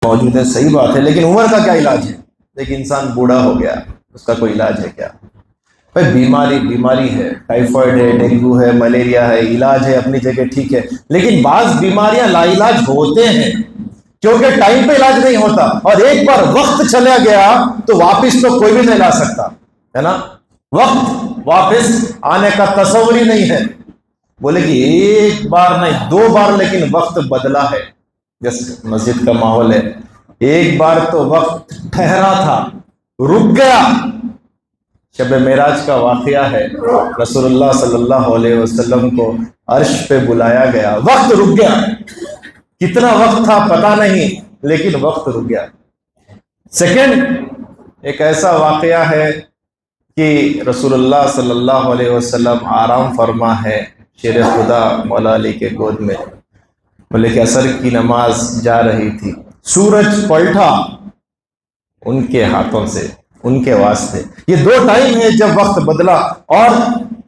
मौजूद है, सही बात है, लेकिन उम्र का क्या इलाज है? एक इंसान बूढ़ा हो गया, उसका कोई इलाज है क्या? भाई बीमारी है, टाइफाइड है, डेंगू है, मलेरिया है, इलाज है अपनी जगह, ठीक है, लेकिन बाज बीमारियां लाइलाज होते हैं क्योंकि टाइम पे इलाज नहीं होता, और एक बार वक्त चला गया तो वापस तो कोई भी नहीं ला सकता, है ना? वक्त वापस आने का तस्वर ही नहीं है। बोले कि एक बार नहीं, 2 बार, लेकिन वक्त बदला है। जैसे मस्जिद का माहौल है, एक बार तो वक्त ठहरा था, रुक गया। शब मेराज का वाकया है, रसूलुल्लाह सल्लल्लाहु अलैहि वसल्लम को अर्श पे बुलाया गया, वक्त रुक गया। कितना वक्त था पता नहीं, लेकिन वक्त रुक गया। सेकंड, एक ऐसा वाकया है कि रसूलुल्लाह सल्लल्लाहु अलैहि वसल्लम आराम फरमा है शेर खुदा मौला अली के गोद में। बोले कि असर की नमाज जा रही थी, सूरज पलटा उनके हाथों से, उनके वास्ते। ये 2 टाइम है जब वक्त बदला। और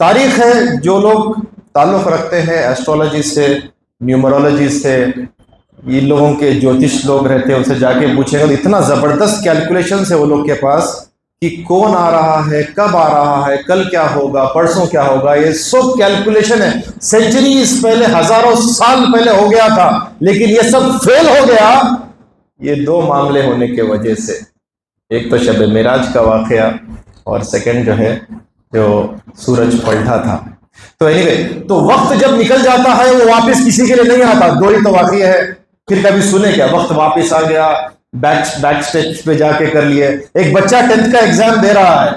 तारीख है, जो लोग ताल्लुक रखते हैं एस्ट्रोलॉजी से, न्यूमरोलॉजी से, इन लोगों के ज्योतिष लोग रहते हैं, उनसे जाके पूछेंगे तो इतना ज़बरदस्त कैलकुलेशन है वो लोग के पास कि कौन आ रहा है, कब आ रहा है, कल क्या होगा, परसों क्या होगा, ये सब कैलकुलेशन है। सेंचुरीज पहले, हजारों साल पहले हो गया था, लेकिन ये सब फेल हो गया ये 2 मामले होने के वजह से। एक तो शब मेराज का वाकया, और सेकंड जो है जो सूरज पलटा था। तो एनीवे, तो वक्त जब निकल जाता है वो वापस किसी के लिए नहीं आता। 2 ही तो वाकया है। फिर कभी सुने क्या वक्त वापस आ गया, बैक स्टेज पे जाके कर लिए? एक बच्चा 10th का एग्जाम दे रहा है,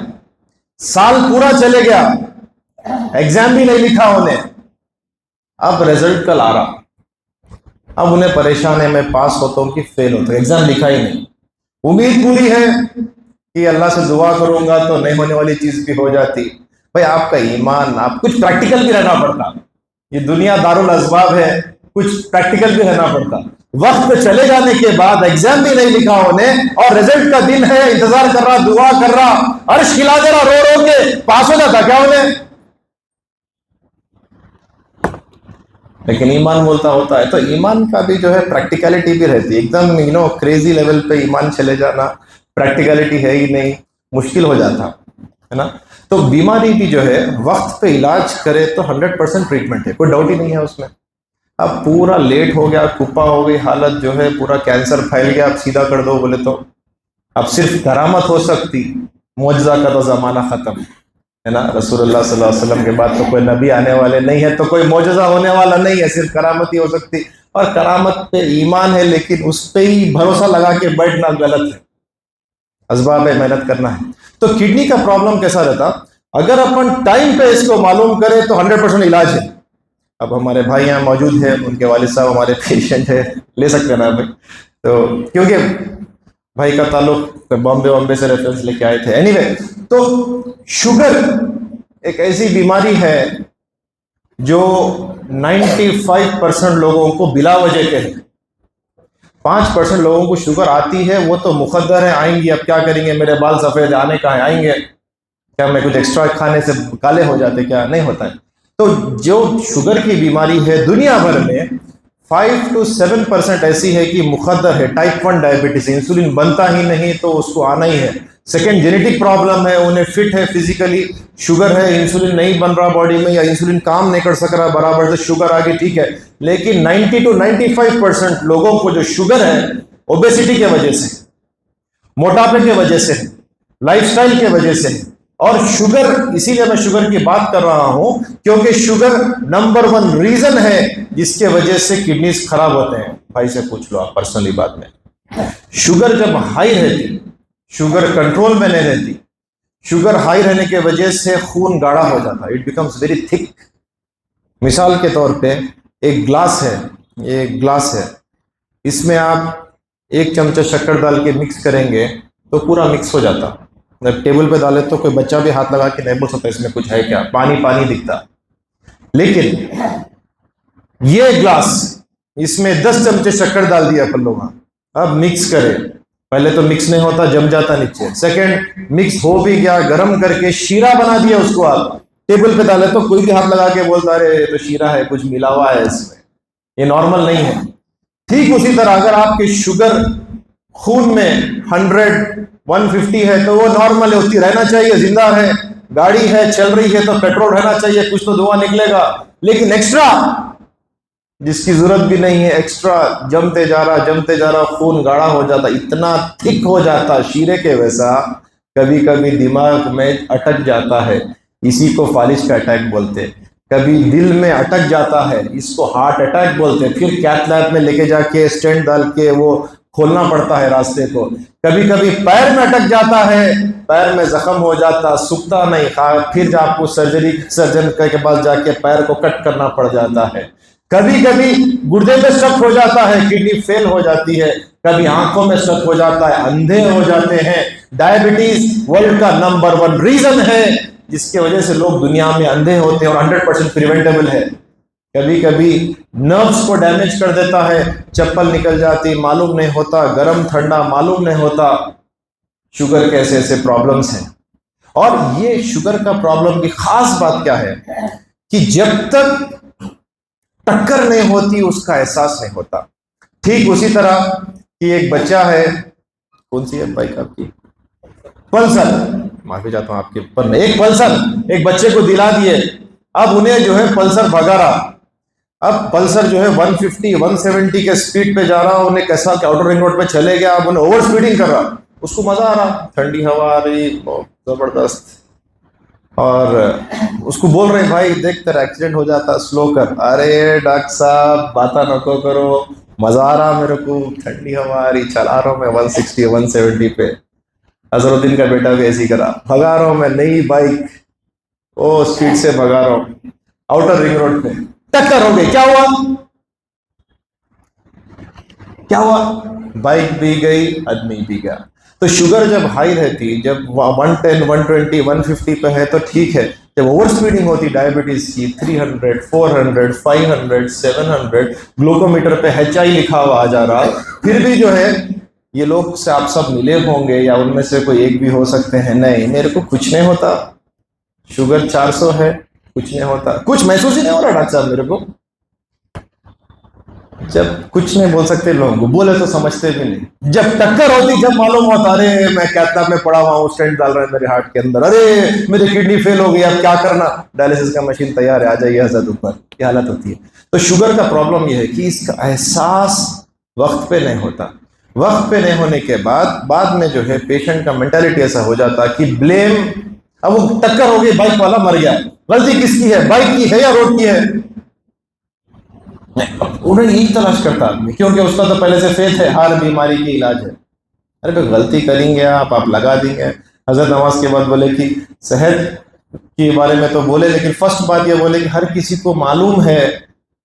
साल पूरा चले गया, एग्जाम भी नहीं लिखा उन्हें, अब रिजल्ट कल आ रहा, अब उन्हें परेशान है, मैं पास होता हूं कि फेल होता हूं, एग्जाम लिखा ही नहीं। उम्मीद पूरी है कि अल्लाह से दुआ करूंगा तो नहीं होने वाली चीज भी हो जाती। भाई आपका ईमान, आप कुछ प्रैक्टिकल भी रहना पड़ता। ये दुनिया दारुल असबाब है, कुछ प्रैक्टिकल भी रहना पड़ता। वक्त चले जाने के बाद एग्जाम भी नहीं लिखा उन्हें, और रिजल्ट का दिन है, इंतजार कर रहा, दुआ कर रहा, अर्श खिला दे रहा, रो रो के, पास हो जाता क्या उन्हें? लेकिन ईमान बोलता होता है। तो ईमान का भी जो है प्रैक्टिकलिटी भी रहती है। एकदम क्रेजी लेवल पे ईमान चले जाना, प्रैक्टिकलिटी है ही नहीं, मुश्किल हो जाता है ना। तो बीमारी भी जो है वक्त पे इलाज करे तो 100% ट्रीटमेंट है, कोई डाउट ही नहीं है उसमें। अब पूरा लेट हो गया, कुपा हो गई हालत, जो है पूरा कैंसर फैल गया, अब सीधा कर दो बोले तो अब सिर्फ करामत हो सकती, मुअज्जा का तो जमाना खत्म है ना। रसूलुल्लाह सल्लल्लाहु अलैहि वसल्लम के बाद तो कोई नबी आने वाले नहीं है, तो कोई मुअज्जा होने वाला नहीं है, सिर्फ करामत ही हो सकती। और करामत पे ईमान है, लेकिन उस पे ही भरोसा लगा के बैठना गलत है। असबाब है, मेहनत करना है। तो किडनी का प्रॉब्लम कैसा रहता, अगर अपन टाइम पे इसको मालूम करें तो 100% इलाज है। अब हमारे भाई यहाँ मौजूद है, उनके वालिद साहब हमारे पेशेंट है, ले सकते हैं ना भाई? तो क्योंकि भाई का ताल्लुक बॉम्बे से रेफरेंस लेके आए थे। एनीवे, तो शुगर एक ऐसी बीमारी है जो 95% लोगों को बिला वजह के है। 5% लोगों को शुगर आती है, वो तो मुकद्दर है, आएंगी, अब क्या करेंगे, मेरे बाल सफेद आने का है, आएंगे, क्या मैं कुछ एक्स्ट्रा खाने से काले हो जाते? क्या नहीं होता है। तो जो शुगर की बीमारी है दुनिया भर में 5 to 7% ऐसी है कि मुकद्दर है। टाइप 1 डायबिटीज, इंसुलिन बनता ही नहीं तो उसको आना ही है। सेकेंड, जेनेटिक प्रॉब्लम है, उन्हें फिट है फिजिकली, शुगर है, इंसुलिन नहीं बन रहा बॉडी में, या इंसुलिन काम नहीं कर सक रहा बराबर से, शुगर आ गई, ठीक है। लेकिन 90 to 95% लोगों को जो शुगर है ओबेसिटी के वजह से, मोटापे के वजह से, लाइफस्टाइल के वजह से। और शुगर, इसीलिए मैं शुगर की बात कर रहा हूं क्योंकि शुगर नंबर 1 रीजन है जिसके वजह से किडनीज खराब होते हैं। भाई से पूछ लो आप पर्सनली बाद में। शुगर जब हाई रहती, शुगर कंट्रोल में नहीं रहती, शुगर हाई रहने के वजह से खून गाढ़ा हो जाता, इट बिकम्स वेरी थिक। मिसाल के तौर पे एक ग्लास है, ये एक ग्लास है, इसमें आप 1 चमचा शक्कर डाल के मिक्स करेंगे तो पूरा मिक्स हो जाता। जब टेबल पे डाले तो कोई बच्चा भी हाथ लगा के नहीं बोल सकता इसमें कुछ है क्या, पानी पानी दिखता। लेकिन ये ग्लास, इसमें 10 चमचे शक्कर डाल दिया अपन लोग, अब मिक्स करें, पहले तो मिक्स नहीं होता, जम जाता नीचे। सेकंड, मिक्स हो भी गया, गर्म करके शीरा बना दिया, उसको आप टेबल पे डाले तो कोई भी हाथ लगा के बोलता अरे ये तो शीरा है, कुछ मिला हुआ है इसमें, ये नॉर्मल नहीं है। ठीक उसी तरह अगर आपकी शुगर खून में 100 150 है तो वो नॉर्मल है, उतनी रहना चाहिए, जिंदा है। गाड़ी है, चल रही है, तो पेट्रोल रहना चाहिए, कुछ तो धुआं निकलेगा। लेकिन एक्स्ट्रा जिसकी जरूरत भी नहीं है, एक्स्ट्रा जमते जा रहा, खून गाढ़ा हो जाता, इतना थिक हो जाता शीरे के वैसा, कभी कभी दिमाग में अटक जाता है। इसी को फालिज का अटैक बोलते हैं। कभी दिल में अटक जाता है, इसको हार्ट अटैक बोलते हैं। फिर कैथ लैब में लेके जाके स्टेंट डाल के वो खोलना पड़ता है रास्ते को। कभी कभी पैर में अटक जाता है, पैर में जख्म हो जाता, सूखता नहीं, फिर आपको सर्जन के पास जाके पैर को कट करना पड़ जाता है। कभी कभी गुर्दे में स्ट्रक हो जाता है, किडनी फेल हो जाती है। कभी आंखों में स्ट्रक हो जाता है, अंधे हो जाते हैं। डायबिटीज वर्ल्ड का नंबर 1 रीजन है जिसकी वजह से लोग दुनिया में अंधे होते हैं, और 100% प्रिवेंटेबल है। कभी कभी नर्व्स को डैमेज कर देता है, चप्पल निकल जाती, मालूम नहीं होता, गर्म ठंडा मालूम नहीं होता। शुगर के ऐसे ऐसे प्रॉब्लम्स हैं। और ये शुगर का प्रॉब्लम की खास बात क्या है कि जब तक टक्कर नहीं होती उसका एहसास नहीं होता। ठीक उसी तरह कि एक बच्चा है, कौन सी है बाइक आपकी? पल्सर, माफी चाहता हूं आपके पर, एक पल्सर एक बच्चे को दिला दिए। अब उन्हें जो है पल्सर भगा रहा, अब पल्सर जो है 150 170 के स्पीड पे जा रहा, उन्हें कैसा कि आउटर रिंग रोड पे चले गया, अब उन्हें ओवर स्पीडिंग कर रहा, उसको मजा आ रहा, ठंडी हवा आ रही, बहुत जबरदस्त। और उसको बोल रहे भाई देख तेरा एक्सीडेंट हो जाता, स्लो कर। अरे डॉक्टर साहब बाता नको करो, मजा आ रहा मेरे को, ठंडी हवा आ रही, चला रहा हूँ मैं 160 170 पे। अजरुद्दीन का बेटा भी ऐसी करा, भगा रहा हूँ मैं नई बाइक, ओ स्पीड से भगा रहा हूँ, आउटर रिंग रोड पे टक्कर हो गई। क्या हुआ? क्या हुआ? बाइक भी गई, आदमी भी गया। तो शुगर जब हाई रहती, जब 110 120 150 पे है तो ठीक है। जब ओवर स्पीडिंग होती डायबिटीज की, 300 400 500 700, ग्लूकोमीटर पे HI लिखा हुआ आ जा रहा, फिर भी जो है ये लोग से आप सब मिले होंगे या उनमें से कोई एक भी हो सकते हैं, नहीं मेरे को कुछ नहीं होता, शुगर 400 है, कुछ नहीं होता, कुछ महसूस ही नहीं हो रहा डॉक्टर साहब मेरे को। जब कुछ नहीं बोल सकते लोगों को, बोले तो समझते भी नहीं। जब टक्कर होती जब मालूम होता, अरे मैं कैथ में पड़ा हुआ हूँ, स्टेंट डाल रहे हैं मेरे हार्ट के अंदर, अरे मेरी किडनी फेल हो गई, अब क्या करना, डायलिसिस का मशीन तैयार है, आ जाइए हजरत ऊपर, ये हालत होती है। तो शुगर का प्रॉब्लम यह है कि इसका एहसास वक्त पे नहीं होता। वक्त पे नहीं होने के बाद में जो है पेशेंट का मेंटालिटी ऐसा हो जाता कि ब्लेम, अब वो टक्कर हो गई, बाइक वाला मर गया, गलती किसकी है, बाइक की है या रोड की है? उन्हें यही तलाश करता आदमी, क्योंकि उसका तो पहले से फेथ है, हर बीमारी की इलाज है। अरे तो गलती करेंगे आप लगा देंगे। हजरत नमाज के बाद बोले कि सेहत के बारे में तो बोले, लेकिन फर्स्ट बात ये बोले कि हर किसी को मालूम है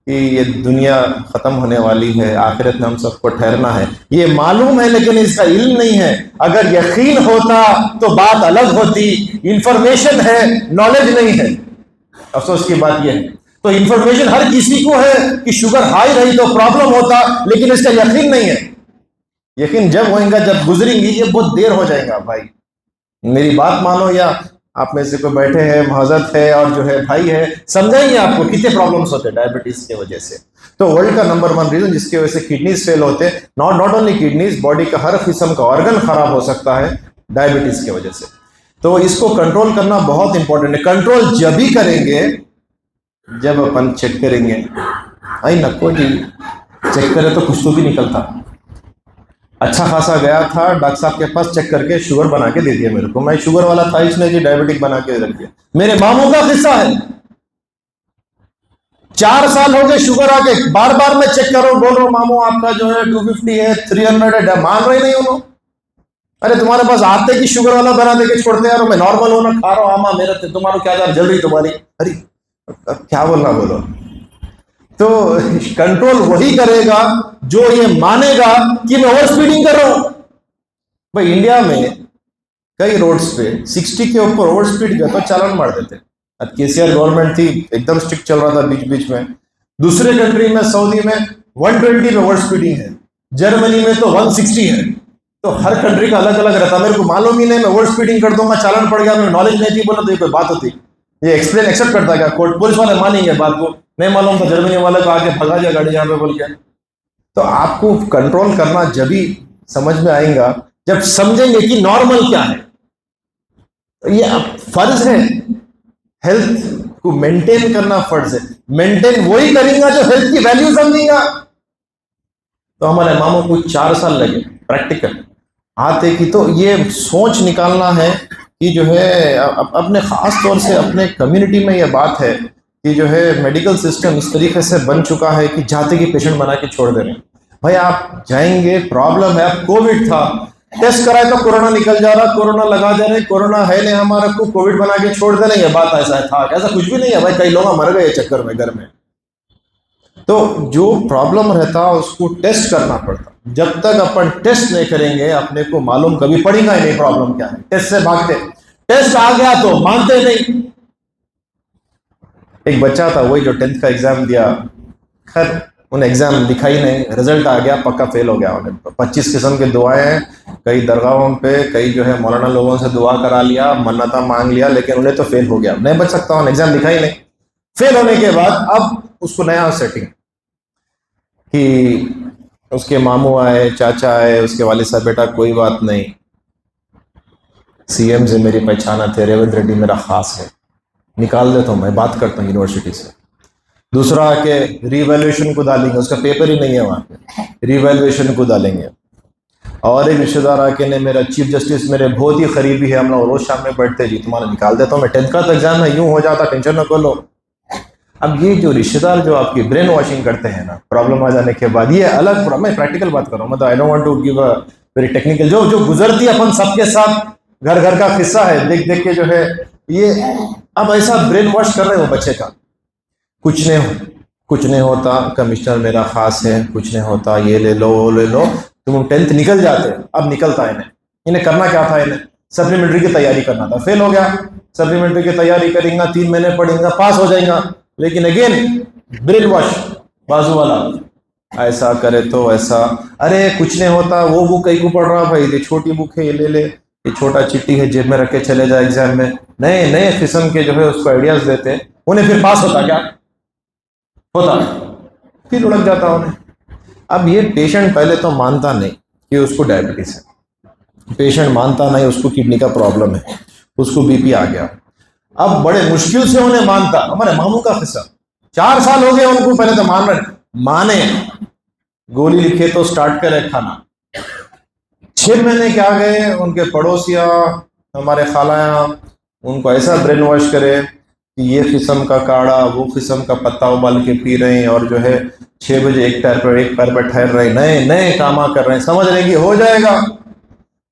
कि ये दुनिया खत्म होने वाली है, आखिरत में हम सबको ठहरना है, ये मालूम है, लेकिन इसका इल्म नहीं है। अगर यकीन होता तो बात अलग होती, इंफॉर्मेशन है, नॉलेज नहीं है। अफसोस की बात यह है। तो इंफॉर्मेशन हर किसी को है कि शुगर हाई रही तो प्रॉब्लम होता, लेकिन इसका यकीन नहीं है। यकीन जब होएगा, जब गुजरेंगी, ये बहुत देर हो जाएगा भाई, मेरी बात मानो, या आप में से कोई बैठे हैं, हजरत है और जो है भाई है, समझाएंगे आपको कितने प्रॉब्लम्स होते हैं डायबिटीज की वजह से। तो वर्ल्ड का नंबर 1 रीजन जिसकी वजह से किडनीज फेल होते हैं, नॉट ओनली किडनीज, बॉडी का हर किस्म का ऑर्गन खराब हो सकता है डायबिटीज की वजह से। तो इसको कंट्रोल करना बहुत इंपॉर्टेंट है। कंट्रोल जब भी करेंगे जब अपन चेक करेंगे, आई नको जी चेक करे तो कुछ तो भी निकलता। अच्छा खासा गया था डॉक्टर साहब के पास, चेक करके शुगर बना के दे दिया मेरे को, मैं शुगर वाला था, इसने जी डायबिटिक बना के रख दिया। मेरे मामू का किस्सा है, 4 साल हो गए शुगर आके, बार बार मैं चेक कर रहा हूं, बोल रहा हूं मामू आपका जो है 250 है 300 है, मान रहे नहीं उन्होंने। अरे तुम्हारे पास आते कि शुगर वाला बना देके छोड़ते यार, मैं नॉर्मल हूं ना, खा रहा हूं आमा, मेरा तुम्हारा क्या जल रही तुम्हारी, अरे क्या बोलना बोलो। तो कंट्रोल वही करेगा जो ये मानेगा कि मैं ओवर स्पीडिंग कर रहा हूं। भाई इंडिया में कई रोड्स पे 60 के ऊपर ओवर स्पीड गया तो चालान मार देते। अब केसीआर गवर्नमेंट थी, एकदम स्ट्रिक्ट चल रहा था बीच बीच में। दूसरे कंट्री में, सऊदी में 120 में ओवर स्पीडिंग है, जर्मनी में तो 160 है। तो हर कंट्री का अलग अलग रहता, मेरे को मालूम ही नहीं, मैं ओवर स्पीडिंग कर दूंगा, चालान पड़ गया, मेरे नॉलेज नहीं थी, बोला तो ये कोई बात होती, ये एक्सेप्ट करता क्या कोर्ट? पुलिस वाले मानेंगे बात को, नहीं मालूम था जर्मनी वाले को आके भगा दिया गाड़ी यहाँ पे बोल के। तो आपको कंट्रोल करना जब भी समझ में आएगा जब समझेंगे कि नॉर्मल क्या है। ये अब फर्ज है, हेल्थ को मेंटेन करना फर्ज है। मेंटेन वही करेगा जो हेल्थ की वैल्यू समझेगा। तो हमारे मामों को 4 साल लगे प्रैक्टिकल आते की। तो ये सोच निकालना है कि जो है अपने ख़ास तौर से अपने कम्युनिटी में ये बात है कि जो है मेडिकल सिस्टम इस तरीके से बन चुका है कि जाते कि पेशेंट बना के छोड़ दे रहे हैं। भाई आप जाएंगे, प्रॉब्लम है, अब कोविड था, टेस्ट कराए तो कोरोना निकल जा रहा, कोरोना लगा दे रहे, कोरोना है नहीं हमारा को कोविड बना के छोड़ दे रहे। ये बात ऐसा था, ऐसा कुछ भी नहीं है भाई। कई लोग मर गए चक्कर में घर में। तो जो प्रॉब्लम रहता उसको टेस्ट करना पड़ता। जब तक अपन टेस्ट नहीं करेंगे अपने को मालूम कभी पड़ेगा ही नहीं प्रॉब्लम क्या है। टेस्ट से भागते, टेस्ट आ गया तो मानते नहीं। एक बच्चा था वही जो 10th का एग्जाम दिया, खैर उन्हें एग्जाम लिखा ही नहीं, रिजल्ट आ गया, पक्का फेल हो गया। उन्हें 25 किस्म के दुआएं हैं, कई दरगाहों पे, कई जो है मौलाना लोगों से दुआ करा लिया, मन्नता मांग लिया, लेकिन उन्हें तो फेल हो गया, नहीं बच सकता, उन्हें एग्जाम लिखा ही नहीं। फेल होने के बाद अब उसको नया सेटिंग कि उसके मामू आए, चाचा आए, उसके वालिद साहब, बेटा कोई बात नहीं, सीएम से मेरी पहचान थे, रेवंत रेड्डी मेरा खास है, निकाल देता हूँ, मैं बात करता हूँ यूनिवर्सिटी से। दूसरा आके रिवैल्यूएशन को डालेंगे, उसका पेपर ही नहीं है वहाँ पे, रिवैल्यूएशन को डालेंगे। और एक रिश्तेदार आके ने, मेरा चीफ जस्टिस मेरे बहुत ही करीबी है, हम लोग रोज शाम में बैठते जी, तुम्हारा निकाल देता हूँ मैं, 10th का तो एग्जाम है, यूं हो जाता, टेंशन न कर लो। अब ये जो रिश्तेदार जो आपकी ब्रेन वॉशिंग करते हैं ना प्रॉब्लम आ जाने के बाद, ये अलग, मैं प्रैक्टिकल बात कर रहा हूँ, मतलब I don't want to give a very technical, जो गुजरती है अपन सबके साथ, घर घर का किस्सा है, देख देख के जो है ये अब ऐसा ब्रेन वॉश कर रहे हो बच्चे का। कुछ नहीं होता, कमिश्नर मेरा खास है, कुछ नहीं होता, ये ले लो वो ले लो, तुम 10th निकल जाते। अब निकलता है इन्हें करना क्या था, इन्हें सप्लीमेंट्री की तैयारी करना था, फेल हो गया। सप्लीमेंट्री की तैयारी करेंगे, 3 महीने पढ़ेंगे, पास हो जाएगा, लेकिन अगेन ब्रेन वॉश, बाजू वाला ऐसा करे तो ऐसा, अरे कुछ नहीं होता, वो बुक कहीं को पढ़ रहा भाई, ये छोटी बुक है, ये ले ले, ये छोटा चिट्ठी है, जेब में रख के चले जाए एग्जाम में। नए नए किस्म के जो है उसको आइडियाज देते हैं, उन्हें फिर पास होता क्या होता, फिर उड़क जाता उन्हें। अब ये पेशेंट पहले तो मानता नहीं कि उसको डायबिटीज है, पेशेंट मानता नहीं उसको किडनी का प्रॉब्लम है, उसको बीपी आ गया, अब बड़े मुश्किल से उन्हें मानता। हमारे मामू का किस्सा, 4 साल हो गए उनको, पहले तो मान रहे, माने, गोली लिखे तो स्टार्ट करे खाना, 6 महीने क्या गए, उनके पड़ोसिया, हमारे खालाया उनको ऐसा ब्रेन वॉश करे कि ये किस्म का काढ़ा, वो किस्म का पत्ता उबाल के पी रहे हैं, और जो है 6 बजे एक पैर पर ठहर रहे, नए नए कामा कर रहे हैं, समझ रहे कि हो जाएगा।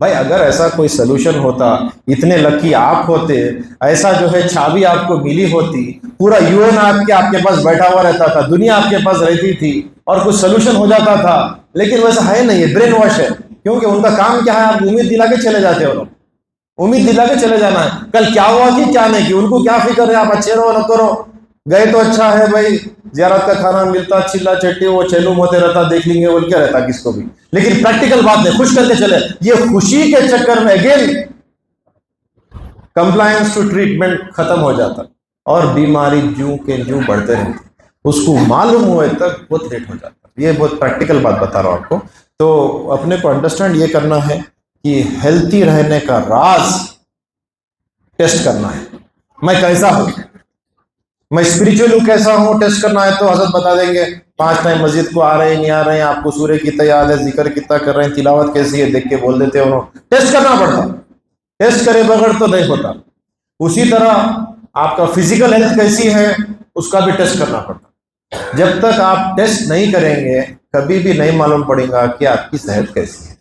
भाई अगर ऐसा कोई सोल्यूशन होता, इतने लकी आप होते, ऐसा जो है चाबी आपको मिली होती, पूरा यूएन आपके पास बैठा हुआ रहता था, दुनिया आपके पास रहती थी और कुछ सोल्यूशन हो जाता था, लेकिन वैसा है नहीं, है ब्रेन वॉश है। क्योंकि उनका काम क्या है, आप उम्मीद दिला के चले जाते हो, उम्मीद दिला के चले जाना है, कल क्या हुआ कि क्या नहीं, कि उनको क्या फिक्र है, आप अच्छे रहो न करो, गए तो अच्छा है भाई, जियारत का खाना मिलता, चिल्ला चट्टी वो चैलूम होते रहता, देख लेंगे बोल क्या रहता किसको भी, लेकिन प्रैक्टिकल बात नहीं, खुश करके चले। ये खुशी के चक्कर में अगेन कंप्लायंस टू ट्रीटमेंट खत्म हो जाता और बीमारी जू के जू बढ़ते रहते, उसको मालूम हुए तक बहुत लेट हो जाता। ये बहुत प्रैक्टिकल बात बता रहा हूं आपको। तो अपने को अंडरस्टैंड ये करना है कि हेल्थी रहने का राज टेस्ट करना है। मैं कैसा हूं, मैं स्पिरिचुअल हूं, कैसा हूं, टेस्ट करना है तो हजरत बता देंगे, 5 टाइम मस्जिद को आ रहे हैं नहीं आ रहे हैं, आपको सूर्य कितना याद है, जिक्र कितना कर रहे हैं, तिलावत कैसी है, देख के बोल देते हो। टेस्ट करना पड़ता, टेस्ट करे बगैर तो नहीं होता। उसी तरह आपका फिजिकल हेल्थ कैसी है उसका भी टेस्ट करना पड़ता। जब तक आप टेस्ट नहीं करेंगे कभी भी नहीं मालूम पड़ेगा कि आपकी सेहत कैसी है।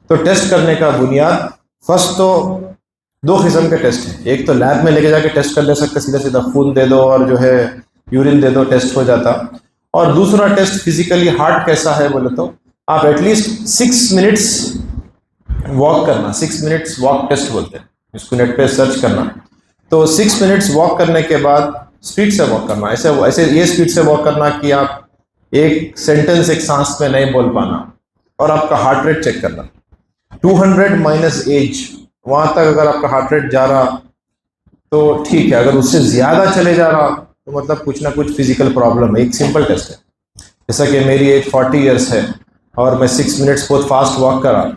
तो टेस्ट करने का बुनियाद, फर्स्ट तो 2 किस्म के टेस्ट हैं, एक तो लैब में लेके जाके टेस्ट कर ले सकते, सीधा सीधा खून दे दो और जो है यूरिन दे दो, टेस्ट हो जाता। और दूसरा टेस्ट फिजिकली हार्ट कैसा है बोले तो आप एटलीस्ट 6 मिनट्स वॉक करना, 6 मिनट्स वॉक टेस्ट बोलते हैं इसको, नेट पे सर्च करना। तो 6 मिनट्स वॉक करने के बाद स्पीड से वॉक करना, ऐसे ये स्पीड से वॉक करना कि आप एक सेंटेंस एक सांस में नहीं बोल पाना, और आपका हार्ट रेट चेक करना 200 माइनस एज, वहां तक अगर आपका हार्ट रेट जा रहा तो ठीक है, अगर उससे ज्यादा चले जा रहा तो मतलब कुछ ना कुछ फिजिकल प्रॉब्लम है। एक सिंपल टेस्ट है, जैसा कि मेरी एज 40 ईयर्स है, और मैं 6 मिनट्स बहुत फास्ट वॉक करा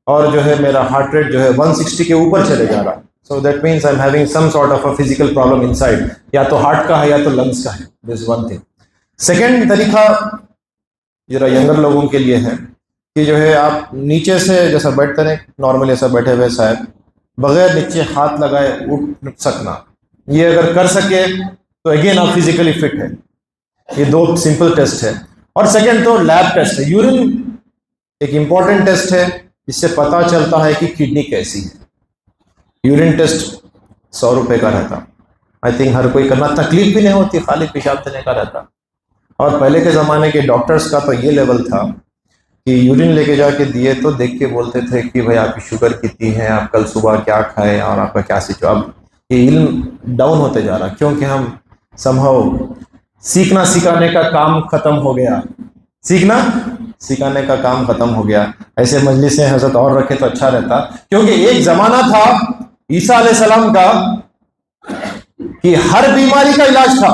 और जो है मेरा हार्ट रेट जो है 160 के ऊपर चले जा रहा, so that means I am having some sort of a physical problem inside, या तो हार्ट का है या तो लंग्स का है। This one thing. सेकेंड तरीका जरा यंगर लोगों के लिए है कि जो है आप नीचे से जैसा बैठते हैं नॉर्मली ऐसा बैठे हुए शायद, बगैर नीचे हाथ लगाए उठ सकना, ये अगर कर सके तो अगेन आप फिजिकली फिट है। ये 2 सिंपल टेस्ट है। और सेकेंड तो लैब टेस्ट है। यूरिन एक इम्पॉर्टेंट टेस्ट है, इससे पता चलता है कि किडनी कैसी है। यूरिन टेस्ट 100 रुपये का रहता, आई थिंक हर कोई करना, तकलीफ भी नहीं होती, खाली पेशाब देने का रहता। और पहले के ज़माने के डॉक्टर्स का तो ये लेवल था कि यूरिन लेके जाके दिए तो देख के बोलते थे कि भाई आपकी शुगर कितनी है, आप कल सुबह क्या खाए और आपका क्या सिचुएशन। अब ये इल्म डाउन होते जा रहा, क्योंकि हम समहाउ सीखना सिखाने का काम खत्म हो गया। सीखना सिखाने का काम खत्म हो गया। ऐसे मजलिसें हजरत और रखे तो अच्छा रहता, क्योंकि एक जमाना था ईसा अलैहिस्सलाम का कि हर बीमारी का इलाज था।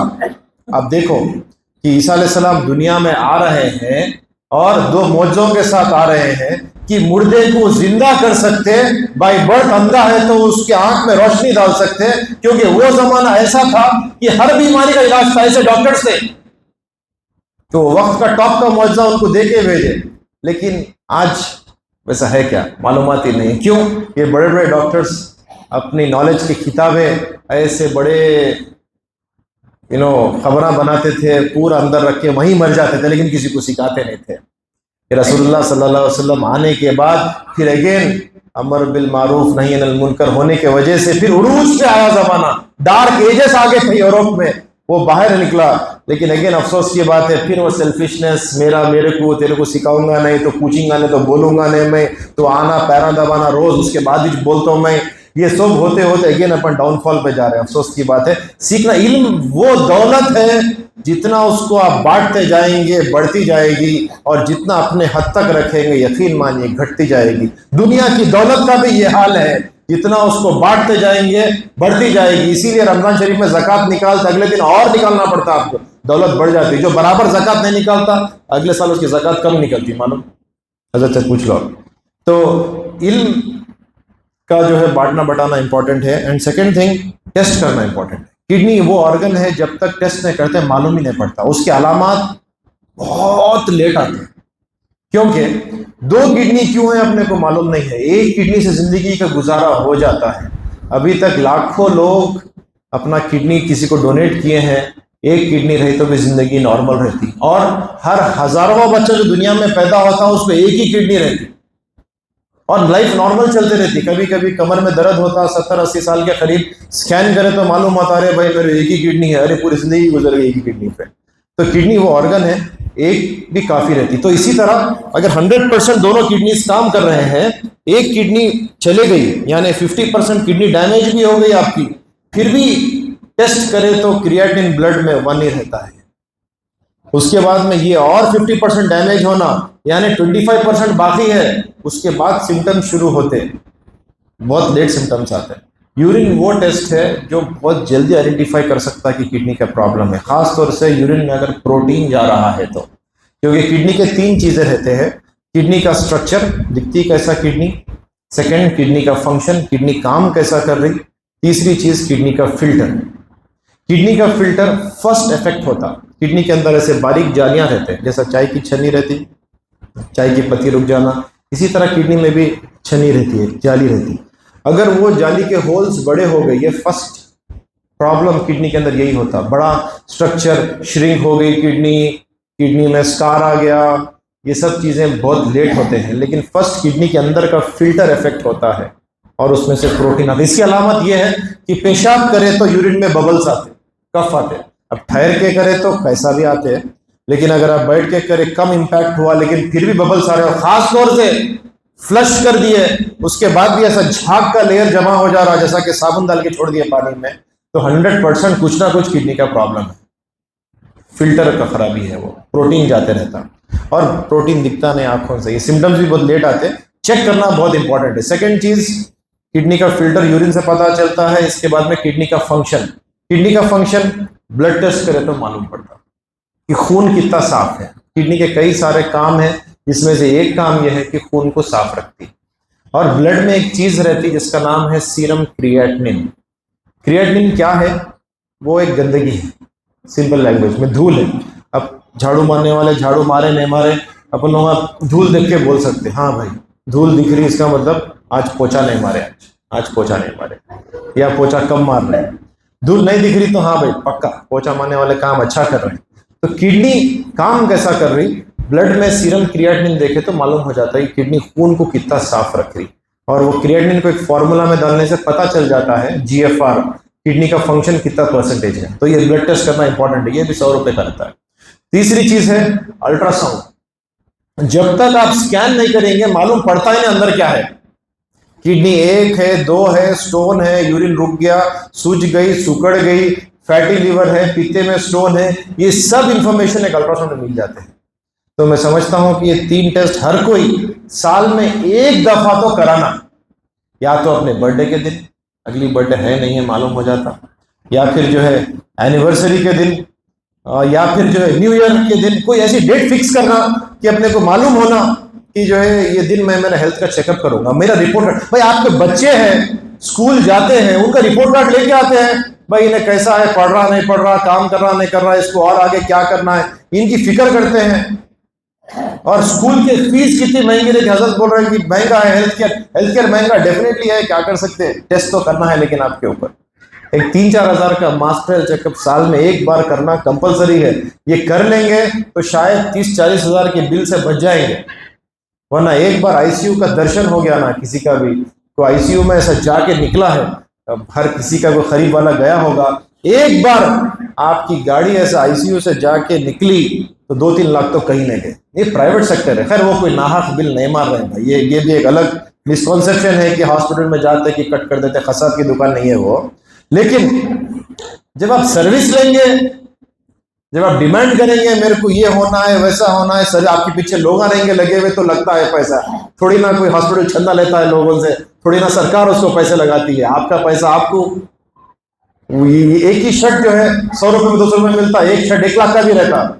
अब देखो कि ईसा अलैहिस्सलाम दुनिया में आ रहे हैं और 2 मौजों के साथ आ रहे हैं कि मुर्दे को जिंदा कर सकते, बाय बर्थ अंधा है तो उसके आंख में रोशनी डाल सकते, क्योंकि वो जमाना ऐसा था कि हर बीमारी का इलाज था। ऐसे डॉक्टर्स थे तो वक्त का टॉप का मौजा उनको दे के भेजे। लेकिन आज वैसा है क्या, मालूमात ही नहीं। क्यों? ये बड़े बड़े डॉक्टर्स अपनी नॉलेज की किताबें ऐसे बड़े खबरें बनाते थे, पूरा अंदर रख के वहीं मर जाते थे, लेकिन किसी को सिखाते नहीं थे। रसूलुल्लाह सल्लल्लाहु अलैहि वसल्लम आने के बाद फिर अगेन अमर बिल मारूफ नहीं अनिल मुनकर होने के वजह से फिर उरूज पे आया जमाना। डार्क एजेस आगे थे यूरोप में, वो बाहर निकला। लेकिन अगेन अफसोस की बात है, फिर वो सेल्फिशनेस, मेरे को तेरे को सिखाऊंगा नहीं तो पूछूंगा नहीं तो बोलूंगा नहीं मैं, तो आना पैरा दबाना रोज, उसके बाद ही बोलता हूँ मैं, ये सब होते होते अगेन अपन डाउनफॉल पे जा रहे हैं। अफसोस की बात है। सीखना, इल्म वो दौलत है जितना उसको आप बांटते जाएंगे बढ़ती जाएगी, और जितना अपने हद तक रखेंगे यकीन मानिए घटती जाएगी। दुनिया की दौलत का भी ये हाल है, जितना उसको बांटते जाएंगे बढ़ती जाएगी। इसीलिए रमजान शरीफ में ज़कात निकालते अगले दिन और निकालना पड़ता आपको, दौलत बढ़ जाती है। जो बराबर ज़कात नहीं निकालता अगले साल उसकी ज़कात कम निकलती, मालूम, हजरत से पूछ लो। तो इल्म का जो है बांटना बटाना इंपॉर्टेंट है। एंड सेकेंड थिंग, टेस्ट करना इंपॉर्टेंट है। किडनी वो ऑर्गन है जब तक टेस्ट नहीं करते मालूम ही नहीं पड़ता, उसके अलामात बहुत लेट आते हैं। क्योंकि 2 किडनी क्यों है अपने को मालूम नहीं है। एक किडनी से जिंदगी का गुजारा हो जाता है। अभी तक लाखों लोग अपना किडनी किसी को डोनेट किए हैं, एक किडनी रही तो भी जिंदगी नॉर्मल रहती। और हर हजारों बच्चा जो दुनिया में पैदा होता है उसमें एक ही किडनी रहती और लाइफ नॉर्मल चलते रहती। कभी कभी कमर में दर्द होता, 70-80 साल के करीब स्कैन करे तो मालूम होता है भाई मेरे एक ही किडनी है, अरे पूरी जिंदगी गुजर गई एक ही किडनी पे। तो किडनी वो ऑर्गन है, एक भी काफी रहती। तो इसी तरह अगर 100% दोनों किडनीज काम कर रहे हैं, एक किडनी चले गई यानी 50% किडनी डैमेज भी हो गई आपकी, फिर भी टेस्ट करे तो क्रिएटिनिन ब्लड में 1 ही रहता है। उसके बाद में ये और 50% डैमेज होना यानी 25% बाकी है। उसके बाद सिम्टम्स शुरू होते, बहुत लेट सिम्टम्स आते हैं। यूरिन वो टेस्ट है जो बहुत जल्दी आइडेंटिफाई कर सकता है कि किडनी का प्रॉब्लम है, खास तौर से यूरिन में अगर प्रोटीन जा रहा है तो। क्योंकि किडनी के 3 चीजें रहते हैं। किडनी का स्ट्रक्चर, दिखती कैसा किडनी, सेकेंड किडनी का फंक्शन, किडनी काम कैसा कर रही, तीसरी चीज किडनी का फिल्टर। किडनी का फिल्टर फर्स्ट इफेक्ट होता, किडनी के अंदर ऐसे बारीक जालियां रहते हैं, जैसा चाय की छन्नी रहती, चाय की पत्ती रुक जाना, इसी तरह किडनी में भी छन्नी रहती है, जाली रहती। अगर वो जाली के होल्स बड़े हो गए, ये फर्स्ट प्रॉब्लम किडनी के अंदर यही होता, बड़ा स्ट्रक्चर श्रिंक हो गई किडनी में स्कार आ गया, ये सब चीजें बहुत लेट होते हैं। लेकिन फर्स्ट किडनी के अंदर का फिल्टर इफेक्ट होता है और उसमें से प्रोटीन आते। इसकी अलामत यह है कि पेशाब करे तो यूरिन में बबल्स आते, कफ आते। अब ठहर के करे तो कैसा भी आते हैं, लेकिन अगर आप बैठ के करे कम इम्पैक्ट हुआ लेकिन फिर भी बबल्स आ रहे हो, खास तौर से फ्लश कर दिए उसके बाद भी ऐसा झाग का लेयर जमा हो जा रहा है जैसा कि साबुन डाल के छोड़ दिए पानी में, तो 100% कुछ ना कुछ किडनी का प्रॉब्लम है, फिल्टर का खराबी है। वो प्रोटीन जाते रहता और प्रोटीन दिखता नहीं आंखों से, ये सिम्टम्स भी बहुत लेट आते। चेक करना बहुत इंपॉर्टेंट है। सेकेंड चीज, किडनी का फिल्टर यूरिन से पता चलता है। इसके बाद में किडनी का फंक्शन, किडनी का फंक्शन ब्लड टेस्ट करे तो मालूम पड़ता कि खून कितना साफ है। किडनी के कई सारे काम हैं जिसमें से एक काम यह है कि खून को साफ रखती है। और ब्लड में एक चीज रहती है जिसका नाम है सीरम क्रिएटिनिन। क्रिएटिनिन क्या है? वो एक गंदगी है, सिंपल लैंग्वेज में धूल है। अब झाड़ू मारने वाले झाड़ू मारे नहीं मारे, अपन लोग धूल देख के बोल सकते हाँ भाई धूल दिख रही, इसका मतलब आज पोछा नहीं मारे, आज पोछा नहीं मारे, या पोछा कम मार रहे हैं। धूल नहीं दिख रही तो हाँ भाई पक्का पोछा मारने वाले काम अच्छा कर रहे हैं। तो किडनी काम कैसा कर रही? ब्लड में सीरम क्रिएटिनिन देखे तो मालूम हो जाता है कि किडनी खून को कितना साफ रख रही। और वो क्रिएटिनिन को एक फॉर्मूला में डालने से पता चल जाता है GFR, किडनी का फंक्शन कितना परसेंटेज है। तो ये ब्लड टेस्ट करना इंपॉर्टेंट है, ये भी 100 रुपए का रहता है। तीसरी चीज है अल्ट्रासाउंड। जब तक आप स्कैन नहीं करेंगे मालूम पड़ता ही नहीं अंदर क्या है। किडनी 1 है, 2 है, स्टोन है, यूरिन रुक गया, सूज गई, सुकड़ गई, फैटी लीवर है, पीते में स्टोन है, ये सब इंफॉर्मेशन एक अल्ट्रासाउंड में मिल जाते हैं। तो मैं समझता हूं कि ये 3 टेस्ट हर कोई साल में 1 दफा तो कराना, या तो अपने बर्थडे के दिन, अगली बर्थडे है नहीं है मालूम हो जाता, या फिर जो है एनिवर्सरी के दिन, या फिर जो है न्यू ईयर के दिन। कोई ऐसी डेट फिक्स करना कि अपने को मालूम होना कि जो है ये दिन मैं मेरा हेल्थ का चेकअप करूंगा। मेरा रिपोर्ट कार्ड, भाई आपके बच्चे हैं स्कूल जाते हैं, उनका रिपोर्ट कार्ड लेके आते हैं, भाई इन्हें कैसा है, पढ़ रहा नहीं पढ़ रहा, काम कर रहा नहीं कर रहा, इसको और आगे क्या करना है, इनकी फिक्र करते हैं। और स्कूल के फीस कितनी महंगी है, हजरत बोल रहे हैं कि महंगा है हेल्थ केयर महंगा डेफिनेटली है, क्या कर सकते हैं, टेस्ट तो करना है, लेकिन आपके ऊपर एक 3-4 हजार का मास्टर चेकअप साल में 1 बार करना कंपलसरी है। ये कर लेंगे तो शायद 30-40 हजार के बिल से बच जाएंगे। वरना एक बार आईसीयू का दर्शन हो गया ना किसी का भी, तो आईसीयू में ऐसा जाके निकला है, अब हर किसी का कोई खरीब वाला गया होगा, एक बार आपकी गाड़ी ऐसा आईसीयू से जाके निकली तो 2-3 लाख तो कहीं नहीं गए। ये प्राइवेट सेक्टर है, खैर वो कोई नाहक बिल नहीं मार रहे हैं भाई, ये भी एक अलग मिसकॉन्सेप्शन है कि हॉस्पिटल में जाते कि कट कर देते, खसाब की दुकान नहीं है वो। लेकिन जब आप सर्विस लेंगे, जब आप डिमांड करेंगे मेरे को ये होना है वैसा होना है, सर आपके पीछे लोग रहेंगे लगे हुए, तो लगता है पैसा। थोड़ी ना कोई हॉस्पिटल चंदा लेता है लोगों से, थोड़ी ना सरकार उसको पैसे लगाती है, आपका पैसा आपको। एक ही शर्ट जो है 100 रुपए में 200 रुपए मिलता है, एक शर्ट 1 लाख का भी रहता।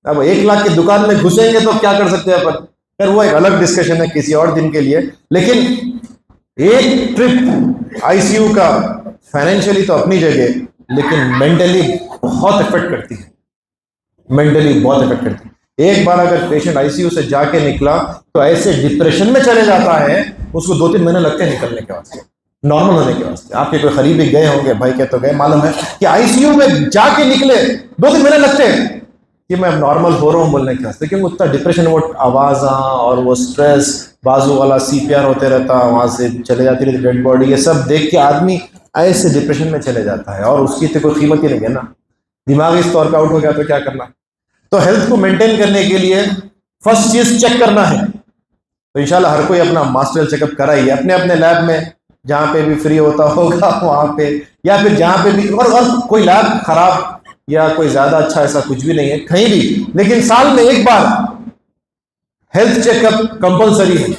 अब 1 लाख की दुकान में घुसेंगे तो क्या कर सकते हैं अपन, फिर वो एक अलग डिस्कशन है किसी और दिन के लिए। लेकिन एक ट्रिप आईसीयू का फाइनेंशियली तो अपनी जगह, लेकिन मेंटली बहुत इफेक्ट करती है, मेंटली बहुत इफेक्ट करती है। एक बार अगर पेशेंट आईसीयू से जाके निकला तो ऐसे डिप्रेशन में चले जाता है, उसको 2-3 महीने लगते हैं निकलने के वास्ते, नॉर्मल होने के वास्ते। आपके कोई करीबी गए होंगे, भाई क्या तो गए, मालूम है कि आईसीयू में जाके निकले 2-3 महीने लगते हैं कि मैं नॉर्मल हो रहा हूँ बोलने के वास्ते, क्योंकि उतना डिप्रेशन, वो आवाज़ और वो स्ट्रेस, बाजू वाला CPR होते रहता, वहां से चले जाती रहती डेड बॉडी, ये सब देख के आदमी ऐसे डिप्रेशन में चले जाता है, और उसकी तो कोई कीमत ही नहीं है ना, दिमाग इस तौर पर आउट हो गया तो क्या करना। तो हेल्थ को मेंटेन करने के लिए फर्स्ट चीज चेक करना है। तो इंशाल्लाह हर कोई अपना मास्टर चेकअप कराइए अपने अपने लैब में, जहाँ पे भी फ्री होता होगा वहां पे, या फिर जहाँ पे भी, और कोई लैब खराब या कोई ज्यादा अच्छा ऐसा कुछ भी नहीं है कहीं भी, लेकिन साल में 1 बार हेल्थ चेकअप कंपलसरी है।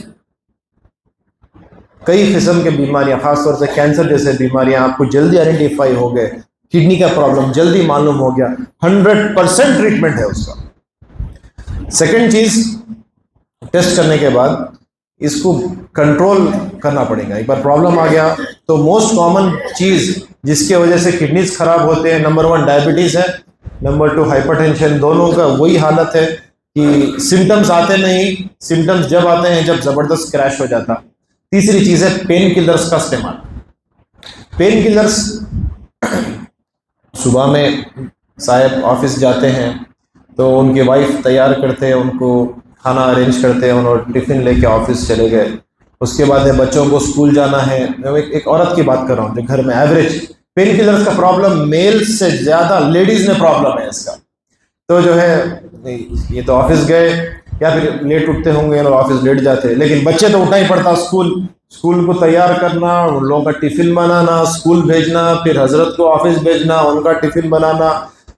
कई किस्म के बीमारियां, खासतौर से कैंसर जैसे बीमारियां आपको जल्दी आइडेंटिफाई हो गए, किडनी का प्रॉब्लम जल्दी मालूम हो गया, 100% ट्रीटमेंट है उसका। सेकंड चीज, टेस्ट करने के बाद इसको कंट्रोल करना पड़ेगा। एक बार प्रॉब्लम आ गया तो मोस्ट कॉमन चीज जिसके वजह से किडनीज खराब होते हैं, नंबर 1 डायबिटीज है, नंबर 2 हाइपरटेंशन। दोनों का वही हालत है कि सिम्टम्स आते नहीं, सिम्टम्स जब आते हैं जब जबरदस्त क्रैश हो जाता। तीसरी चीज है पेन किलर्स का इस्तेमाल। पेन किलर्स, सुबह में साहब ऑफिस जाते हैं तो उनकी वाइफ तैयार करते हैं, उनको खाना अरेंज करते हैं, उन्होंने टिफिन लेके ऑफिस चले गए, उसके बाद बच्चों को स्कूल जाना है। मैं एक औरत की बात कर रहा हूँ जो घर में एवरेज पेन किलर्स का प्रॉब्लम मेल से ज्यादा लेडीज में प्रॉब्लम है इसका। तो जो है ये तो ऑफिस गए, या फिर लेट उठते होंगे और ऑफिस लेट जाते हैं, लेकिन बच्चे तो उठना ही पड़ता, स्कूल को तैयार करना, उन लोगों का टिफिन बनाना, स्कूल भेजना, फिर हजरत को ऑफिस भेजना, उनका टिफिन बनाना,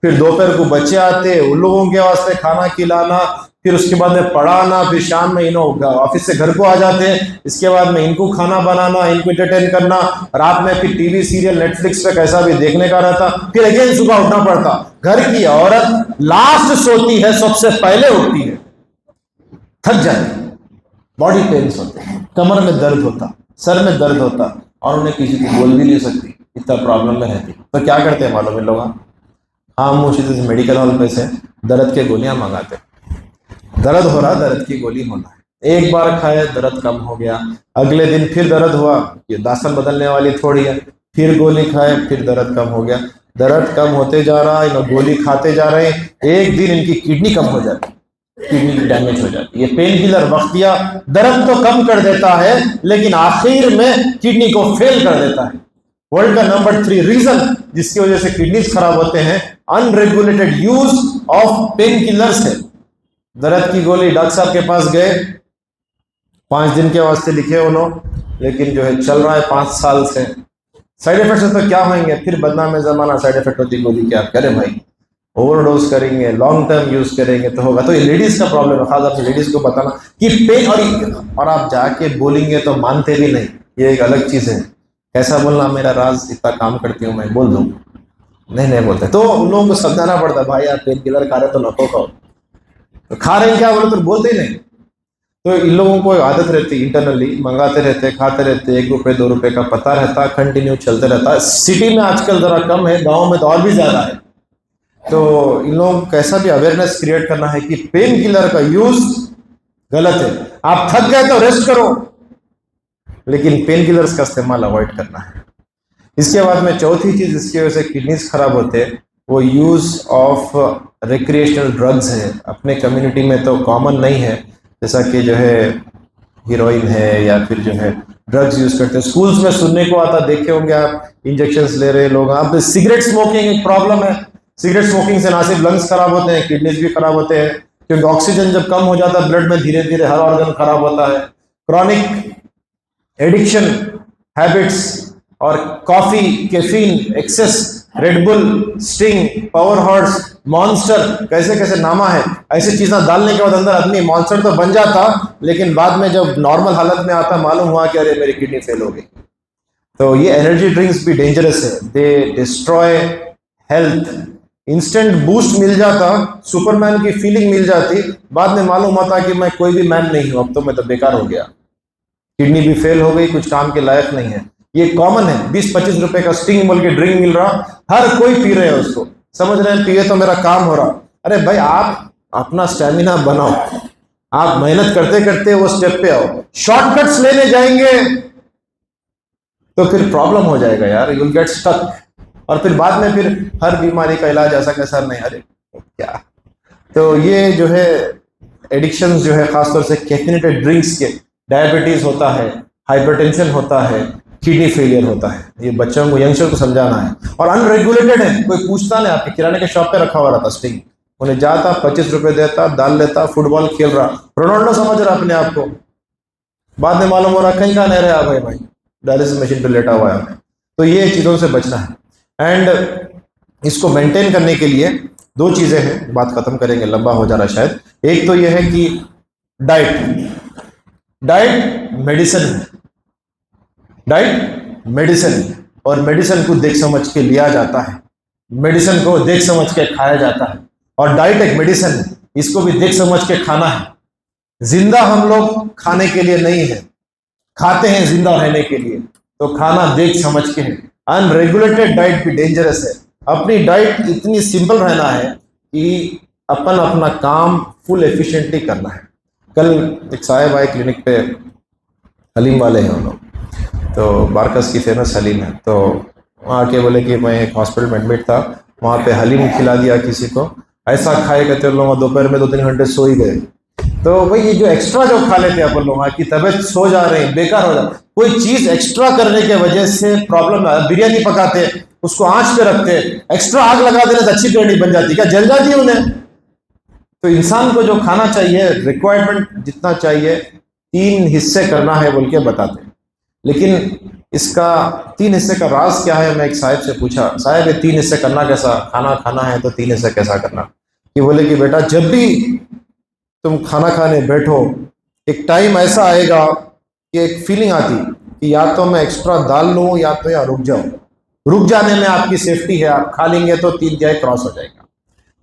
फिर दोपहर को बच्चे आते उन लोगों के वास्ते खाना खिलाना, फिर उसके बाद में पढ़ाना, फिर शाम में ऑफिस से घर को आ जाते हैं, इसके बाद में इनको खाना बनाना, इनको एंटरटेन करना, रात में फिर टीवी सीरियल नेटफ्लिक्स पे कैसा भी देखने का रहता, फिर अगेन सुबह उठना पड़ता। घर की औरत लास्ट सोती है, सबसे पहले उठती है। थक जाती, बॉडी पेन्स होते, कमर में दर्द होता, सर में दर्द होता, और उन्हें किसी को बोल भी नहीं सकती, इतना प्रॉब्लम में रहती। तो क्या करते हैं मालूम है लोग? खामोशी से मेडिकल हॉल पे से दर्द के गोलियां मंगाते। दर्द हो रहा, दर्द की गोली होना है, एक बार खाए दर्द कम हो गया, अगले दिन फिर दर्द हुआ, ये दासन बदलने वाली थोड़ी है, फिर गोली खाए फिर दर्द कम हो गया, दर्द कम होते जा रहा है, गोली खाते जा रहे हैं, एक दिन इनकी किडनी कम हो जाती, किडनी डैमेज हो जाती। ये पेन किलर वक्तिया दर्द तो कम कर देता है, लेकिन आखिर में किडनी को फेल कर देता है। वर्ल्ड का नंबर 3 रीजन जिसकी वजह से किडनीज खराब होते हैं, unregulated use of pain killers है। दर्द की गोली डॉक्टर साहब के पास गए, 5 दिन के वास्ते लिखे उन्होंने, लेकिन जो है चल रहा है 5 साल से। साइड इफेक्ट से तो क्या होंगे, फिर बदनाम जमाना, साइड इफेक्ट होती गोली, क्या करें भाई, ओवरडोज करेंगे, लॉन्ग टर्म यूज करेंगे तो होगा। तो ये लेडीज का प्रॉब्लम है, खास आपसे लेडीज को बताना कि पेन, और आप जाके बोलेंगे तो मानते भी नहीं, ये एक अलग चीज है। कैसा बोलना, मेरा राज इतना काम करती हूँ मैं, बोल दूँ, नहीं बोलते, तो उन लोगों को समझाना पड़ता, भाई आप पेन किलर खा रहे तो नको खाओ, तो खा रहे हैं क्या बोले तो बोलते ही नहीं। तो इन लोगों को आदत रहती, इंटरनली मंगाते रहते, खाते रहते, 1 रुपये 2 रुपये का पता रहता, कंटिन्यू चलते रहता। सिटी में आजकल जरा कम है, गाँव में तो और भी ज्यादा है। तो इन लोगों को कैसा भी अवेयरनेस क्रिएट करना है कि पेन किलर का यूज गलत है, आप थक गए तो रेस्ट करो, लेकिन पेन किलर्स का इस्तेमाल अवॉइड करना है। इसके बाद में चौथी चीज जिसकी वजह से किडनीज खराब होते हैं, वो यूज ऑफ रिक्रिएशनल ड्रग्स है। अपने कम्युनिटी में तो कॉमन नहीं है, जैसा कि जो है हीरोइन है या फिर जो है ड्रग्स यूज करते हैं, स्कूल्स में सुनने को आता, देखे होंगे आप, इंजेक्शंस ले रहे लोग। आप सिगरेट स्मोकिंग एक प्रॉब्लम है, सिगरेट स्मोकिंग से ना सिर्फ लंग्स खराब होते हैं, किडनीज भी खराब होते हैं, क्योंकि ऑक्सीजन जब कम हो जाता है ब्लड में, धीरे धीरे हर ऑर्गन खराब होता है। क्रॉनिक एडिक्शन हैबिट्स और coffee, caffeine, excess, Red Bull, Sting, Power Horse, Monster, कैसे कैसे नामा है, ऐसी चीजें डालने के बाद अंदर आदमी मॉन्स्टर तो बन जाता, लेकिन बाद में जब नॉर्मल हालत में आता मालूम हुआ कि अरे मेरी किडनी फेल हो गई। तो ये एनर्जी ड्रिंक्स भी डेंजरस है, they destroy health. Instant boost मिल जाता, सुपरमैन की फीलिंग मिल जाती, बाद में मालूम होता कि मैं कोई भी मैन नहीं हूं, अब तो मैं तो बेकार हो गया, किडनी भी फेल हो गई, कुछ काम के लायक नहीं है। ये कॉमन है, 20-25 रुपए का स्टिंग बोल के ड्रिंक मिल रहा, हर कोई पी रहे हैं उसको, समझ रहे हैं पिए तो मेरा काम हो रहा। अरे भाई आप अपना स्टेमिना बनाओ, आप मेहनत करते करते वो स्टेप पे आओ। शॉर्टकट्स लेने जाएंगे तो फिर प्रॉब्लम हो जाएगा यार, यू विल गेट स्टक, और फिर बाद में फिर हर बीमारी का इलाज ऐसा कैसा नहीं, अरे क्या। तो ये जो है एडिक्शन जो है खासतौर से कैफीनेटेड ड्रिंक्स के, डायबिटीज होता है, हाइपरटेंशन होता है, किडनी फेलियर होता है, ये बच्चों को, यंगस्टर को समझाना है। और अनरेगुलेटेड है, कोई पूछता नहीं, आपके किराने के शॉप पे रखा हुआ रहता स्टिंग, उन्हें जाता 25 रुपए देता, डाल लेता, फुटबॉल खेल रहा, रोनाल्डो समझ रहा अपने आप को, बाद में मालूम हो रहा कहीं का नहीं रहा भाई, डायलिसिस मशीन पे लेटा हुआ है। तो ये चीज़ों से बचना है, एंड इसको मेंटेन करने के लिए 2 चीज़ें हैं, बात खत्म करेंगे, लंबा हो जा रहा है शायद। एक तो यह है कि डाइट मेडिसिन है, डाइट मेडिसिन, और मेडिसिन को देख समझ के लिया जाता है, मेडिसिन को देख समझ के खाया जाता है, और डाइट एक मेडिसिन है, इसको भी देख समझ के खाना है। जिंदा हम लोग खाने के लिए नहीं है, खाते हैं जिंदा रहने के लिए, तो खाना देख समझ के है। अनरेगुलेटेड डाइट भी डेंजरस है। अपनी डाइट इतनी सिंपल रहना है कि अपन अपना काम फुल एफिशिएंटली करना है। कल एक साहब आए क्लिनिक पे, हलीम वाले हैं उन लोग, तो बारकस की फेमस हलीम है, तो वहाँ आके बोले कि मैं एक हॉस्पिटल में एडमिट था, वहाँ पे हलीम खिला दिया किसी को, ऐसा खाए कहते लोग दोपहर में 2-3 घंटे सो ही गए। तो भाई ये जो एक्स्ट्रा जो खा लेते हैं अपन लोग, की तबीयत सो जा रही है, बेकार हो जाए, कोई चीज एक्स्ट्रा करने के वजह से प्रॉब्लम है। बिरयानी पकाते उसको आंच पे रखते, एक्स्ट्रा आग लगा देने से अच्छी बिरयानी बन जाती, क्या जल जाती है उन्हें? तो इंसान को जो खाना चाहिए, रिक्वायरमेंट जितना चाहिए, 3 हिस्से करना है बोल के बताते। लेकिन इसका 3 हिस्से का राज क्या है? मैं एक साहब से पूछा, साहब ये 3 हिस्से करना कैसा, खाना खाना है तो 3 हिस्से कैसा करना? कि बोले कि बेटा जब भी तुम खाना खाने बैठो, एक टाइम ऐसा आएगा कि एक फीलिंग आती कि या तो मैं एक्स्ट्रा दाल लूँ या तो या रुक जाऊँ। रुक जाने में आपकी सेफ्टी है, आप खा लेंगे तो 3 तिहाई क्रॉस हो जाएगा।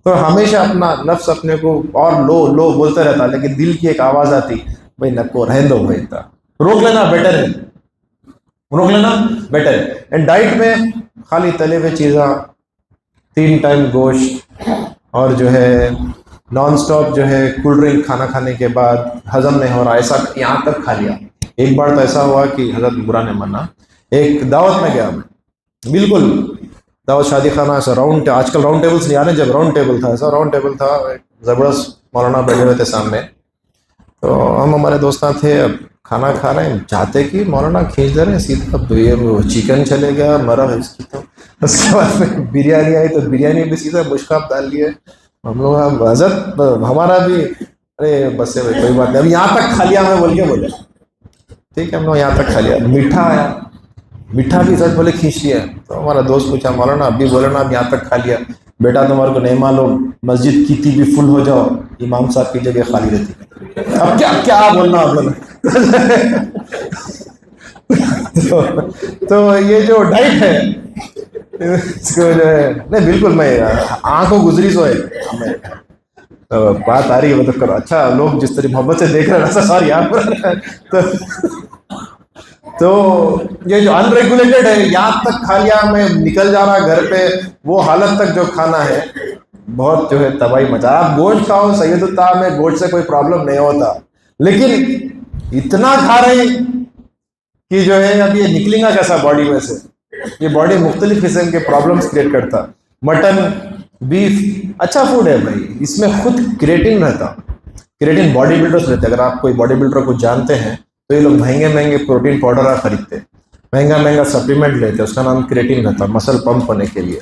तो हमेशा अपना नफ्स अपने को और लो लो बोलता रहता, लेकिन दिल की एक आवाज आती, भाई नको रहने दो भाई, रोक लेना बेटर है, रोक लेना बेटर है। एंड डाइट में खाली तले हुए चीज़ा, 3 टाइम गोश्त, और जो है नॉन स्टॉप जो है कोल्ड ड्रिंक खाना खाने के बाद हजम नहीं हो रहा, ऐसा यहाँ तक खा लिया। एक बार तो ऐसा हुआ कि हजरत बुरा ने माना, एक दावत में गया मैं, बिल्कुल दावत शादी खाना, ऐसा राउंड, आजकल राउंड टेबल्स नहीं आ रहे, जब राउंड टेबल था, ऐसा राउंड टेबल था, ज़बरदस्त मौलाना बैठे हुए थे सामने। तो हम हमारे दोस्त थे, अब खाना खा रहे हैं, चाहते कि मौलाना खींच दे रहे हैं सीधा, अब ये वो चिकन चले गया मरा है इसकी, तो उसके बाद में बिरयानी आई, तो बिरयानी भी सीधा मुश्काब डाल लिए हम लोग। अब हजरत हमारा भी, अरे बस है भाई कोई बात नहीं, अब यहाँ तक खा लिया मैं बोल के बोले, ठीक है हम लोग यहाँ तक खा लिया। मीठा आया, मीठा भी सच बोले खींच लिया। तो हमारा दोस्त पूछा, मौलाना अभी बोले ना अब यहाँ तक खा लिया, बेटा तुम्हारे को नहीं मालूम मस्जिद कितनी भी फुल हो जाओ, इमाम साहब की जगह खाली रहती है। अब क्या क्या बोलना आप बोला। तो ये जो डाइट है इसको जो है, नहीं बिल्कुल मैं आंखों गुजरी सो है मैं, तो बात आ रही है मतलब करो, अच्छा लोग जिस तरह मोहब्बत से देख रहे हैं, सॉरी यार। तो ये जो अनरेगुलेटेड है, यहाँ तक खा लिया मैं, निकल जा रहा घर पे, वो हालत तक जो खाना है बहुत जो है तबाही मचा। आप गोश्त खाओ, सैयदुत्ता में गोश्त से कोई प्रॉब्लम नहीं होता, लेकिन इतना खा रहे हैं कि जो है अब ये निकलेगा कैसा बॉडी में से, ये बॉडी मुख्तलिफ किस्म के प्रॉब्लम्स क्रिएट करता। मटन बीफ अच्छा फूड है भाई, इसमें खुद क्रिएटिन रहता, क्रिएटिन बॉडी बिल्डर्स रहते हैं। अगर आप कोई बॉडी बिल्डर को जानते हैं तो ये लोग महंगे महंगे प्रोटीन पाउडर खरीदते, महंगा महंगा सप्लीमेंट लेते, उसका नाम क्रिएटिन रहता, मसल पंप होने के लिए।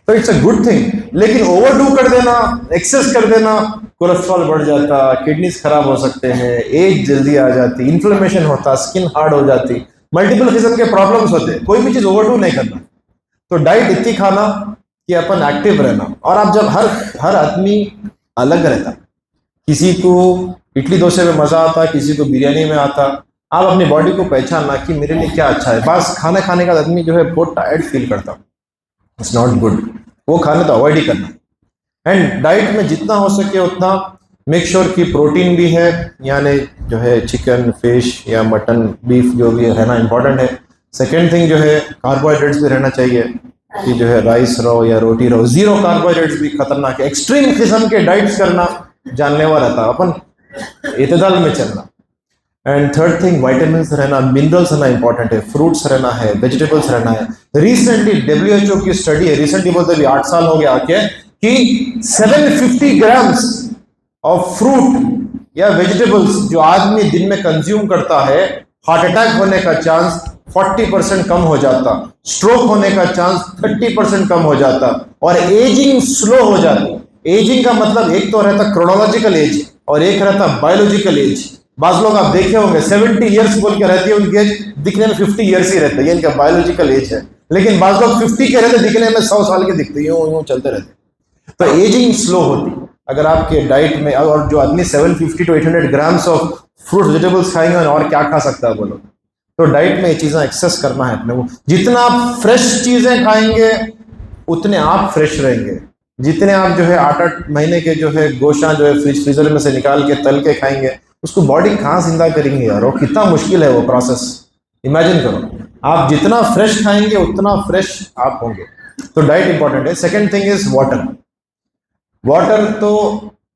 तो इट्स अ गुड थिंग, लेकिन ओवरडू कर देना, एक्सेस कर देना, कोलेस्ट्रॉल बढ़ जाता, किडनीज खराब हो सकते हैं, एज जल्दी आ जाती, इन्फ्लेमेशन होता, स्किन हार्ड हो जाती, मल्टीपल किस्म के प्रॉब्लम्स होते। कोई भी चीज ओवरडू नहीं करना। तो डाइट इतनी खाना कि अपन एक्टिव रहना। और आप जब हर आदमी अलग रहता, किसी को इडली डोसे में मजा आता, किसी को बिरयानी में आता, आप अपनी बॉडी को पहचानना कि मेरे लिए क्या अच्छा है। बस खाना खाने का आदमी जो है बहुत टायर्ड फील करता, इट्स नॉट गुड, वो खाने तो अवॉइड ही करना। एंड डाइट में जितना हो सके उतना मेक श्योर कि प्रोटीन भी है, यानी जो है चिकन फिश या मटन बीफ जो भी रहना इंपॉर्टेंट है। सेकेंड थिंग जो है कार्बोहाइड्रेट्स भी रहना चाहिए, कि जो है राइस रहो या रोटी रहो, जीरो कार्बोहाइड्रेट्स भी खतरनाक है। एक्सट्रीम किस्म के डाइट्स करना जानलेवा रहता, अपन इतदाल में चलना। एंड थर्ड थिंग विटामिन रहना, मिनरल्स रहना इंपॉर्टेंट है, फ्रूट्स रहना है, वेजिटेबल्स रहना है। रिसेंटली WHO की स्टडी है, रिसेंटली बोलते भी 8 साल हो गया आके, कि 750 ग्राम्स ऑफ फ्रूट या वेजिटेबल्स जो आदमी दिन में कंज्यूम करता है, हार्ट अटैक होने का चांस 40% कम हो जाता, स्ट्रोक होने का चांस 30% कम हो जाता, और एजिंग स्लो हो जाती। एजिंग का मतलब एक तो रहता क्रोनोलॉजिकल एज और एक रहता बायोलॉजिकल एज। बाज लोग आप देखे होंगे 70 इयर्स बोल के रहती है उनकी एज, दिखने में 50 इयर्स ही रहते हैं, ये इनका बायोलॉजिकल एज है। लेकिन बाज लोग 50 के रहते, दिखने में 100 साल के दिखते, यूं चलते रहते। तो एजिंग स्लो होती अगर आपके डाइट में। और जो आदमी 750 to 800 grams of fruit vegetables खाएंगे और क्या खा सकता है बोलो। तो डाइट में ये चीजें एक्सेस करना है अपने को। जितना आप फ्रेश चीजें खाएंगे उतने आप फ्रेश रहेंगे। जितने आप जो है 8-8 महीने के जो है गोश्त जो है फ्रीजर में से निकाल के तल के खाएंगे, उसको बॉडी कहाँ जिंदा करेंगे यार, और कितना मुश्किल है वो प्रोसेस, इमेजिन करो। आप जितना फ्रेश खाएंगे उतना फ्रेश आप होंगे। तो डाइट इंपॉर्टेंट है। Second thing is water. Water तो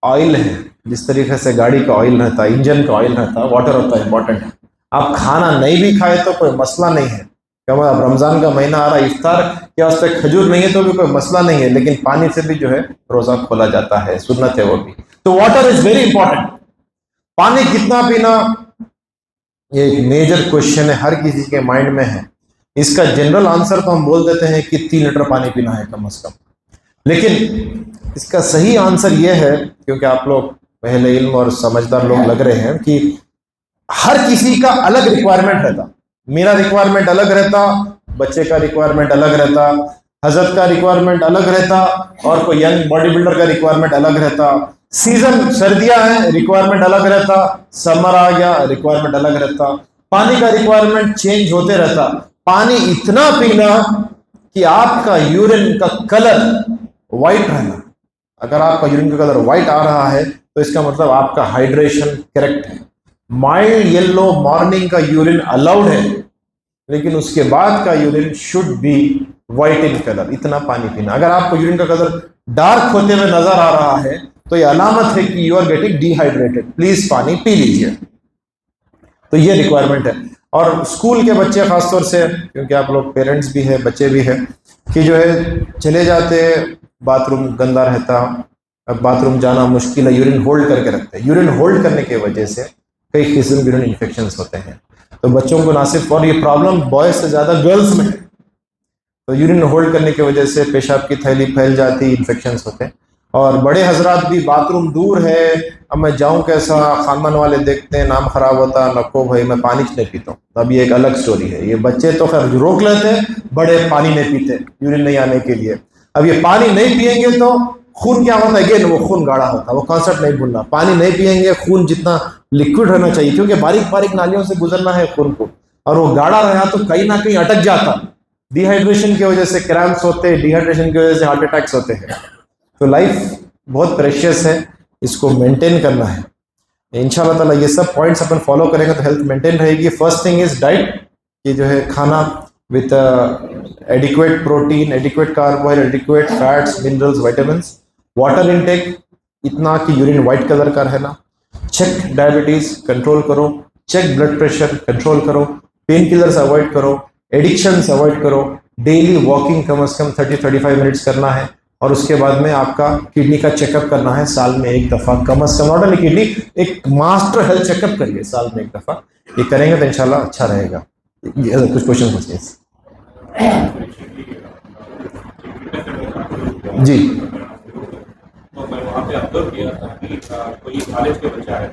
ऑयल है, जिस तरीके से गाड़ी का ऑयल रहता है, इंजन का ऑयल रहता है, वाटर होता है इंपॉर्टेंट है। आप खाना नहीं भी खाए तो कोई मसला नहीं है, क्या अब रमजान का महीना आ रहा है, इफ्तार के वास्ते खजूर नहीं है तो भी कोई मसला नहीं है, लेकिन पानी से भी जो है रोजा खोला जाता है, सुन्नत है वो भी। तो वाटर इज वेरी इंपॉर्टेंट। पानी कितना पीना ये एक मेजर क्वेश्चन है, हर किसी के माइंड में है। इसका जनरल आंसर तो हम बोल देते हैं कि 3 लीटर पानी पीना है कम से कम, लेकिन इसका सही आंसर यह है, क्योंकि आप लोग पहले इल्म और समझदार लोग लग रहे हैं, कि हर किसी का अलग रिक्वायरमेंट रहता। मेरा रिक्वायरमेंट अलग रहता, बच्चे का रिक्वायरमेंट अलग रहता, हजरत का रिक्वायरमेंट अलग रहता, और कोई यंग बॉडी बिल्डर का रिक्वायरमेंट अलग रहता। सीजन सर्दियां हैं, रिक्वायरमेंट अलग रहता, समर आ गया, रिक्वायरमेंट अलग रहता। पानी का रिक्वायरमेंट चेंज होते रहता। पानी इतना पीना कि आपका यूरिन का कलर व्हाइट रहना, अगर आपका यूरिन का कलर व्हाइट आ रहा है तो इसका मतलब आपका हाइड्रेशन करेक्ट है। माइल्ड येलो मॉर्निंग का यूरिन अलाउड है, लेकिन उसके बाद का urine should be white in colour, इतना पानी पीना। अगर आपको यूरिन का कलर डार्क होते हुए नजर आ रहा है तो यह अलामत है कि you are getting dehydrated, please पानी पी लीजिए। तो ये रिक्वायरमेंट है। और स्कूल के बच्चे खासतौर से, क्योंकि आप लोग पेरेंट्स भी है बच्चे भी है, कि जो है चले जाते बाथरूम गंदा रहता, अब बाथरूम जाना मुश्किल है, यूरिन होल्ड करके रखते हैं। यूरिन होल्ड करने की वजह से कई किस्म के यूरिन इन्फेक्शंस होते हैं। तो बच्चों को ना सिर्फ, और ये प्रॉब्लम बॉयज से ज़्यादा गर्ल्स में है, तो यूरिन होल्ड करने की वजह से पेशाब की थैली फैल जाती, इन्फेक्शंस होते हैं। और बड़े हजरात भी, बाथरूम दूर है, अब मैं जाऊं कैसा, खानदान वाले देखते हैं, नाम खराब होता, नको भाई मैं पानी नहीं पीता हूँ। अब ये एक अलग स्टोरी है। ये बच्चे तो खैर रोक लेते हैं, बड़े पानी नहीं पीते यूरिन नहीं आने के लिए। अब ये पानी नहीं पियेंगे तो खून क्या होता है, अगेन वो खून गाढ़ा होता है। वो कॉन्सेप्ट नहीं भूलना, पानी नहीं पियेंगे, खून जितना लिक्विड रहना चाहिए, क्योंकि बारीक बारीक नालियों से गुजरना है खून को, और वो गाढ़ा रहा तो कहीं ना कहीं अटक जाता। डिहाइड्रेशन की वजह से क्रैम्प्स होते हैं, डिहाइड्रेशन की वजह से हार्ट अटैक्स होते हैं। तो लाइफ बहुत प्रेशियस है, इसको मेंटेन करना है। इंशाल्लाह ताला ये सब पॉइंट्स अपन फॉलो करेंगे तो हेल्थ मेंटेन रहेगी। फर्स्ट थिंग इज डाइट, कि जो है खाना with adequate protein, adequate carbohydrate, adequate fats, minerals, vitamins. Water intake इतना कि यूरिन वाइट कलर का रहना। चेक डायबिटीज कंट्रोल करो, चेक ब्लड प्रेशर कंट्रोल करो, पेन किलर्स अवॉइड करो, एडिक्शंस अवॉइड करो। डेली वॉकिंग कम से कम 30-35 मिनट्स करना है। और उसके बाद में आपका किडनी का चेकअप करना है साल में एक दफा कम से कम। नॉट ओनली किडनी, एक मास्टर हेल्थ चेकअप करिए साल में एक दफा। ये करेंगे तो इंशाल्लाह अच्छा रहेगा। कुछ क्वेश्चन पूछिए जी। तो मैं वहाँ पे ऑब्जर्व किया था कि कोई कॉलेज के बच्चा है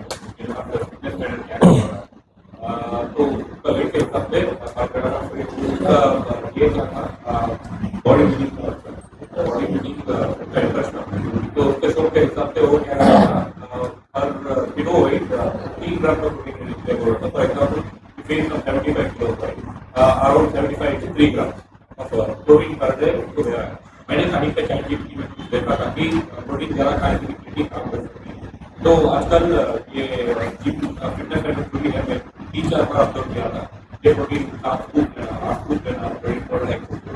तो उसका वेट के हिसाब से उसका ये था बॉडी बिल्डिंग का इंटरेस्ट था। तो उसके शौक के हिसाब से वो क्या हर किलो वेट 3 ग्राम का प्रोटीन लेने बोल रहा था। For example weight 75 kilo around 75 to 3 gram protein per day उसको दिया है। मैंने कहीं पे चैट जीपीटी में देखा था कि प्रोटीन ज़्यादा खाने से किडनी खराब हो सकती है। तो आजकल ये जिम फिटनेस एंड प्रोटीन है, मैं 3-4 बार ऑब्जर्व किया था ये प्रोटीन 7 स्कूप लेना, 8 स्कूप लेना, प्रोटीन पर लाइक प्रोटीन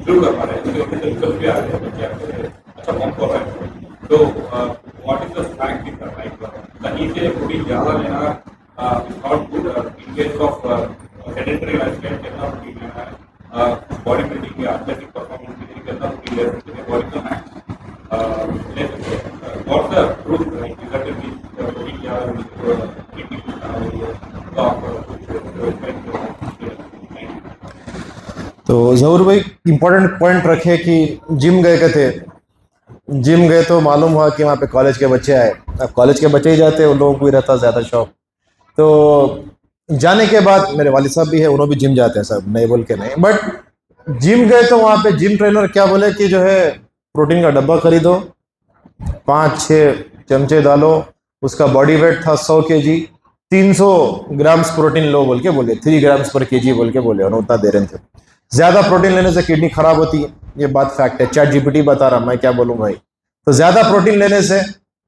शुरू कर पा रहे हैं, क्योंकि रिजल्ट भी आ रहे हैं, बच्चे अच्छा फॉर्म कर रहे हैं। तो what is the strategy for like कहीं से प्रोटीन ज़्यादा लेना is not good in case of sedentary lifestyle. कितना प्रोटीन लेना है, बॉडी बिल्डिंग या एथलेटिक परफॉर्मेंस के लिए कितना प्रोटीन ले सकते हैं, बॉडी का मैक्स ले सकते हैं। और द ट्रूथ लाइक रिजल्ट भी प्रोटीन क्या किडनी खराब हो रही है तो आप तो जहूर भाई इम्पोर्टेंट पॉइंट रखे कि जिम गए थे, जिम गए तो मालूम हुआ कि वहाँ पे कॉलेज के बच्चे आए। अब कॉलेज के बच्चे ही जाते हैं, उन लोगों को ही रहता ज़्यादा शौक। तो जाने के बाद मेरे वालिद साहब भी है, उन्होंने भी जिम जाते हैं, सब नहीं बोल के नहीं, बट जिम गए तो वहाँ पे जिम ट्रेनर क्या बोले कि जो है प्रोटीन का डब्बा खरीदो, 5-6 चमचे डालो, उसका बॉडी वेट था 100 kg, 300 ग्राम्स प्रोटीन लो बोल के बोले, 3 ग्राम्स पर kg बोल के बोले, उन्होंने उतना दे रहे थे। ज़्यादा प्रोटीन लेने से किडनी खराब होती है, ये बात फैक्ट है। चैट जीपीटी बता रहा, मैं क्या बोलूँ भाई। तो ज़्यादा प्रोटीन लेने से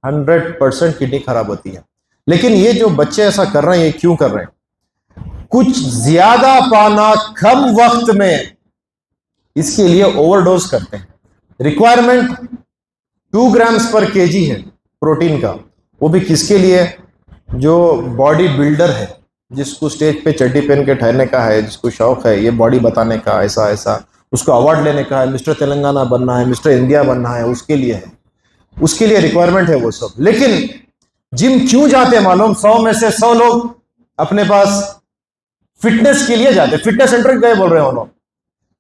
100% किडनी खराब होती है। लेकिन ये जो बच्चे ऐसा कर रहे हैं, ये क्यों कर रहे हैं? कुछ ज्यादा पाना कम वक्त में, इसके लिए ओवरडोज करते हैं। रिक्वायरमेंट 2 ग्राम्स पर केजी है प्रोटीन का, वो भी किसके लिए? जो बॉडी बिल्डर है, जिसको स्टेज पे चड्डी पहन के ठहरने का है, जिसको शौक है ये बॉडी बताने का, ऐसा ऐसा, उसको अवार्ड लेने का है, मिस्टर तेलंगाना बनना है, मिस्टर इंडिया बनना है, उसके लिए है, उसके लिए रिक्वायरमेंट है वो सब। लेकिन जिम क्यों जाते हैं मालूम? 100 में से 100 लोग अपने पास फिटनेस के लिए जाते। फिटनेस सेंटर गए बोल रहे हो उन्होंने,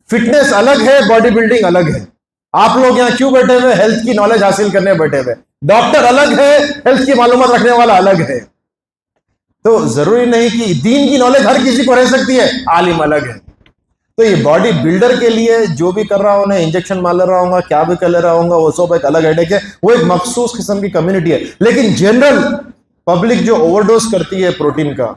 फिटनेस अलग है, बॉडी बिल्डिंग अलग है। आप लोग यहाँ क्यों बैठे हुए? हेल्थ की नॉलेज हासिल करने बैठे हुए। डॉक्टर अलग है, हेल्थ की मालूमात रखने वाला अलग है। तो जरूरी नहीं कि दीन की नॉलेज हर किसी को रह सकती है, आलिम अलग है। तो ये बॉडी बिल्डर के लिए जो भी कर रहा हूं, इंजेक्शन मार ले रहा हूँ, क्या भी कर ले रहा हूँ, वो सब एक अलग हेडेक है, वो एक मखसूस किस्म की कम्युनिटी है। लेकिन जनरल पब्लिक जो ओवरडोज करती है प्रोटीन का,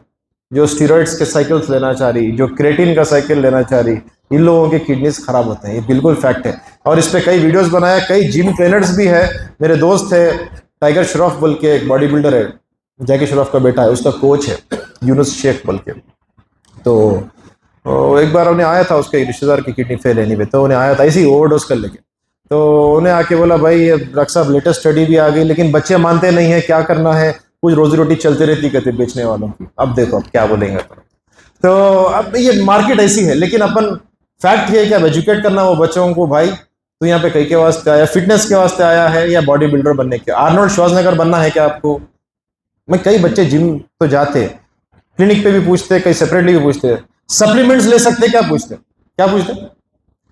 जो स्टीरॉइड्स के साइकिल्स लेना चाह रही, जो क्रेटिन का साइकिल लेना चाह रही, इन लोगों के किडनीज खराब होते हैं, ये बिल्कुल फैक्ट है। और इस पे कई वीडियोस बनाया, कई जिम ट्रेनर्स भी है। मेरे दोस्त है टाइगर श्रॉफ बोल के, एक बॉडी बिल्डर है, जैकी श्रॉफ का बेटा है, उसका कोच है यूनुस शेख बोल के। तो एक बार उन्हें आया था, उसके रिश्तेदार की किडनी फेल है नहीं पे, तो उन्हें आया था इसी ओवरडोज कर लेके। तो उन्हें आके बोला भाई ये डॉक्टर साहब लेटेस्ट स्टडी भी आ गई, लेकिन बच्चे मानते नहीं है, क्या करना है, कुछ रोजी रोटी चलती रहती कहते बेचने वालों की। अब देखो अब क्या बोलेंगे। तो अब ये मार्केट ऐसी है, लेकिन अपन फैक्ट ये है कि अब एजुकेट करना वो बच्चों को, भाई तो यहाँ पे कई के वास्ते आया, फिटनेस के वास्ते आया है या बॉडी बिल्डर बनने के, आर्नोल्ड श्वार्ज़नेगर बनना है क्या आपको? मैं कई बच्चे जिम तो जाते, क्लिनिक पे भी पूछते, कई सेपरेटली भी पूछते, सप्लीमेंट्स ले सकते क्या पूछते, क्या पूछते?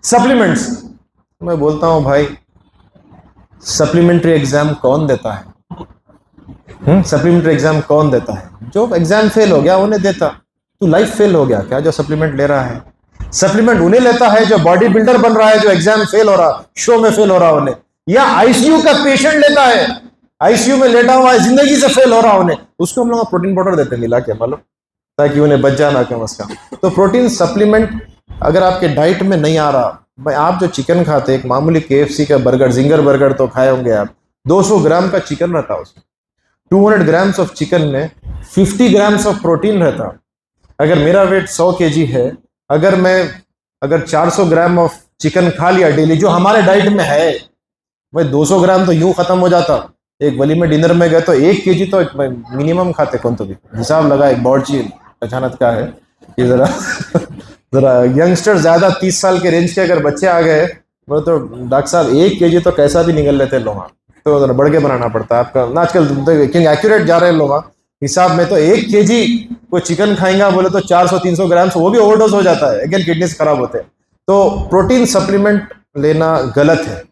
सप्लीमेंट्स। मैं बोलता हूं भाई सप्लीमेंट्री एग्जाम कौन देता है? सप्लीमेंट्री एग्जाम कौन देता है? जो एग्जाम फेल हो गया उन्हें देता। तू लाइफ फेल हो गया क्या जो सप्लीमेंट ले रहा है? सप्लीमेंट उन्हें लेता है जो बॉडी बिल्डर बन रहा है, जो एग्जाम फेल हो रहा, शो में फेल हो रहा उन्हें, या आईसीयू का पेशेंट लेता है, आईसीयू में लेटा हुआ है, जिंदगी से फेल हो रहा उन्हें, उसको हम लोग प्रोटीन पाउडर देते हैं मिला के, मालूम, ताकि उन्हें बच जाना कम से कम। तो प्रोटीन सप्लीमेंट अगर आपके डाइट में नहीं आ रहा, भाई आप जो चिकन खाते, एक मामूली KFC का बर्गर, जिंगर बर्गर तो खाए होंगे आप, 200 ग्राम का चिकन रहता है उसमें, 200 ग्राम्स ऑफ चिकन में 50 ग्राम्स ऑफ प्रोटीन रहता। अगर मेरा वेट 100 kg है, अगर 400 ग्राम ऑफ चिकन खा लिया डेली, जो हमारे डाइट में है, भाई 200 ग्राम तो यूं खत्म हो जाता। एक वली में डिनर में गए तो 1 kg तो मिनिमम खाते, कौन तो भी हिसाब लगा, एक बॉड चीज अचानक का है कि जरा यंगस्टर ज्यादा 30 साल के रेंज के अगर बच्चे आ गए, वो तो डॉक्टर साहब 1 kg तो कैसा भी निकल लेते लोग, तो जरा बढ़ के बनाना पड़ता है आपका। आजकल तो एक्यूरेट जा रहे हैं लोग हिसाब में, तो 1 kg कोई चिकन खाएंगा बोले तो 400-300 ग्राम, वो भी ओवरडोज हो जाता है, अगेन किडनीज खराब होते हैं। तो प्रोटीन सप्लीमेंट लेना गलत है।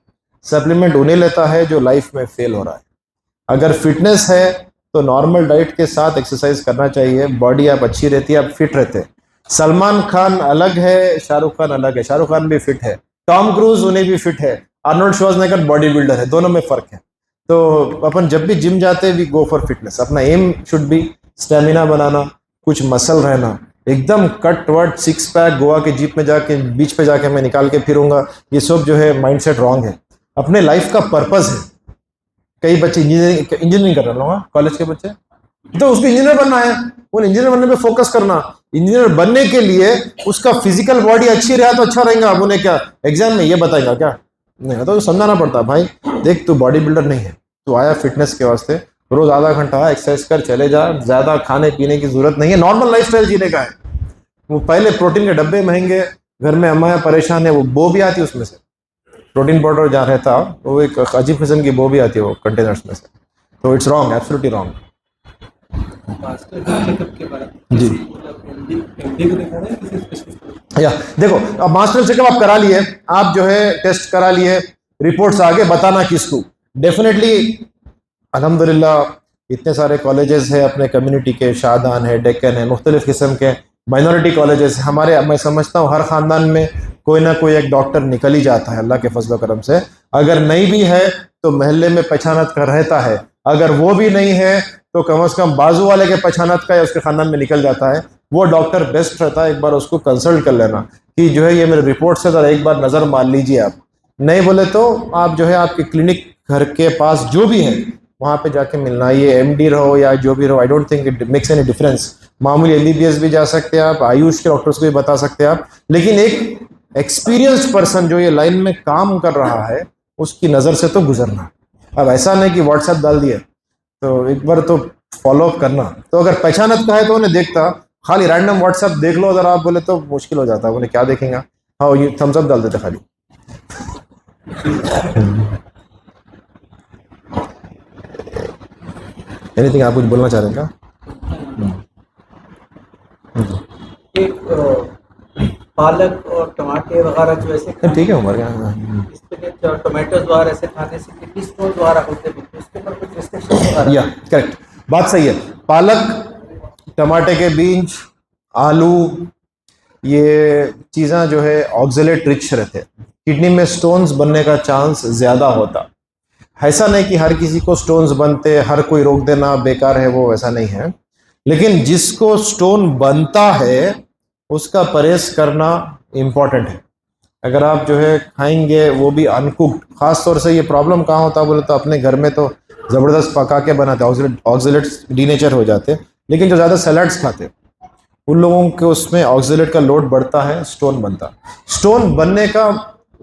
सप्लीमेंट उन्हें लेता है जो लाइफ में फेल हो रहा है। अगर फिटनेस है तो नॉर्मल डाइट के साथ एक्सरसाइज करना चाहिए, बॉडी आप अच्छी रहती है, आप फिट रहते हैं। सलमान खान अलग है, शाहरुख खान अलग है, शाहरुख खान भी फिट है, टॉम क्रूज उन्हें भी फिट है, आर्नोल्ड श्वार्ज़नेगर बॉडी बिल्डर है, दोनों में फर्क है। तो अपन जब भी जिम जाते वी गो फॉर फिटनेस, अपना एम शुड बी स्टेमिना बनाना, कुछ मसल रहना, एकदम कट वर्ड 6 पैक गोवा के जीप में जाके बीच पे जाके मैं निकाल के फिरूंगा, ये सब जो है माइंडसेट रॉन्ग है। अपने लाइफ का पर्पस है। कई बच्चे इंजीनियरिंग कर रहे हैं, कॉलेज के बच्चे, तो उसको इंजीनियर बनना है, वो इंजीनियर बनने पे फोकस करना। इंजीनियर बनने के लिए उसका फिजिकल बॉडी अच्छी रहा तो अच्छा रहेगा, अब उन्हें क्या एग्जाम में ये बताएगा क्या? नहीं, तो समझाना पड़ता भाई, देख तू बॉडी बिल्डर नहीं है, तू आया फिटनेस के वास्ते, रोज आधा घंटा एक्सरसाइज कर, चले जा, ज्यादा खाने पीने की जरूरत नहीं है, नॉर्मल लाइफस्टाइल जीने का है। वो पहले प्रोटीन के डब्बे महंगे, घर में अम्मा परेशान है, वो बो भी आती है उसमें से, प्रोटीन पाउडर जहाँ रहता वो एक अजीब किस्म की बो भी आती है वो कंटेनर्स में से। तो इट्स रॉन्ग, एब्सोल्युटली रॉन्ग। जी या देखो, अब मास्टर चेकअप आप करा लिए, आप जो है टेस्ट करा लिए, रिपोर्ट्स आगे बताना किसको? डेफिनेटली अल्हम्दुलिल्लाह इतने सारे कॉलेजेस है अपने कम्युनिटी के, शादान है, डेक्कन है, मुख्तलिफ किस्म के माइनॉरिटी कॉलेजेस हमारे। मैं समझता हूँ हर ख़ानदान में कोई ना कोई एक डॉक्टर निकल ही जाता है अल्लाह के फजल करम से। अगर नहीं भी है तो महल्ले में पहचानत का रहता है, अगर वो भी नहीं है तो कम से कम बाजू वाले के पहचानत का या उसके ख़ानदान में निकल जाता है, वो डॉक्टर बेस्ट रहता है। एक बार उसको कंसल्ट कर लेना कि जो है ये मेरे रिपोर्ट से ज़रा एक बार नज़र मार लीजिए आप, नहीं बोले तो आप जो है आपके क्लिनिक घर के पास जो भी है वहाँ पे जाके मिलना, ये MD रहो या जो भी रहो, I don't think it makes any difference. मामूली MBBS भी जा सकते हैं आप, आयुष के डॉक्टर्स को भी बता सकते हैं आप, लेकिन एक एक्सपीरियंस्ड पर्सन जो ये लाइन में काम कर रहा है उसकी नज़र से तो गुजरना। अब ऐसा नहीं कि व्हाट्सएप डाल दिए, तो एक बार तो फॉलो अप करना। तो अगर पहचानत का है तो उन्हें देखता, खाली रैंडम व्हाट्सएप देख लो अगर आप बोले तो मुश्किल हो जाता है, उन्हें क्या देखेंगे? हाँ ये थम्स अप डाल देते खाली। एनीथिंग आप कुछ बोलना चाह रहे हैं क्या? पालक और टमाटे वगैरह जो ऐसे ठीक है उमर क्या, इसके टोमेटोज वगैरह ऐसे खाने से किडनी स्टोन द्वारा होते हैं, उसके ऊपर कुछ रिस्ट्रिक्शन या करेक्ट बात सही है। पालक, टमाटे के बीज, आलू, ये चीज़ें जो है ऑक्जेलेट रिच रहते हैं, किडनी में स्टोन्स बनने का चांस ज़्यादा होता। ऐसा नहीं कि हर किसी को स्टोन्स बनते, हर कोई रोक देना बेकार है, वो ऐसा नहीं है, लेकिन जिसको स्टोन बनता है उसका परहेज करना इम्पॉर्टेंट है। अगर आप जो है खाएंगे वो भी अनकुक्ड, खास तौर से ये प्रॉब्लम कहाँ होता है बोले तो अपने घर में तो ज़बरदस्त पका के बनाते हैं, ऑक्सीलेट्स डीनेचर हो जाते हैं, लेकिन जो ज़्यादा सैलड्स खाते हैं उन लोगों के उसमें ऑक्सीलेट का लोड बढ़ता है, स्टोन बनता है। स्टोन बनने का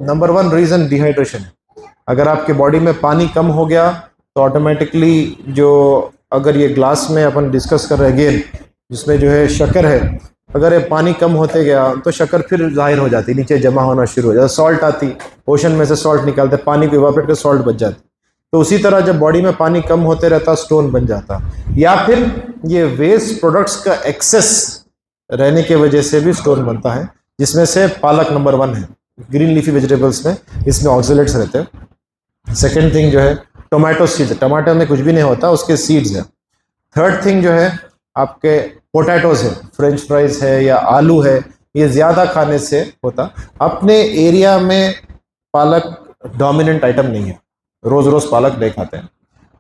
नंबर 1 रीज़न डिहाइड्रेशन है। अगर आपके बॉडी में पानी कम हो गया तो ऑटोमेटिकली जो, अगर ये ग्लास में अपन डिस्कस कर रहे हैं अगेन, जिसमें जो है शक्कर है, अगर ये पानी कम होते गया तो शक्कर फिर जाहिर हो जाती, नीचे जमा होना शुरू हो जाता, सॉल्ट आती, ओशन में से सॉल्ट निकालते, पानी को इवापोरेट कर सॉल्ट बच जाती। तो उसी तरह जब बॉडी में पानी कम होते रहता स्टोन बन जाता, या फिर ये वेस्ट प्रोडक्ट्स का एक्सेस रहने के वजह से भी स्टोन बनता है, जिसमें से पालक नंबर 1 है। ग्रीन लीफी वेजिटेबल्स में इसमें ऑक्सीलेट्स रहते हैं। सेकेंड थिंग जो है टोमेटो सीड्स, टमाटर में कुछ भी नहीं होता, उसके सीड्स हैं। थर्ड थिंग जो है आपके पोटैटोज है, फ्रेंच फ्राइज है या आलू है, ये ज़्यादा खाने से होता। अपने एरिया में पालक डोमिनेंट आइटम नहीं है, रोज़ रोज़ पालक नहीं खाते हैं,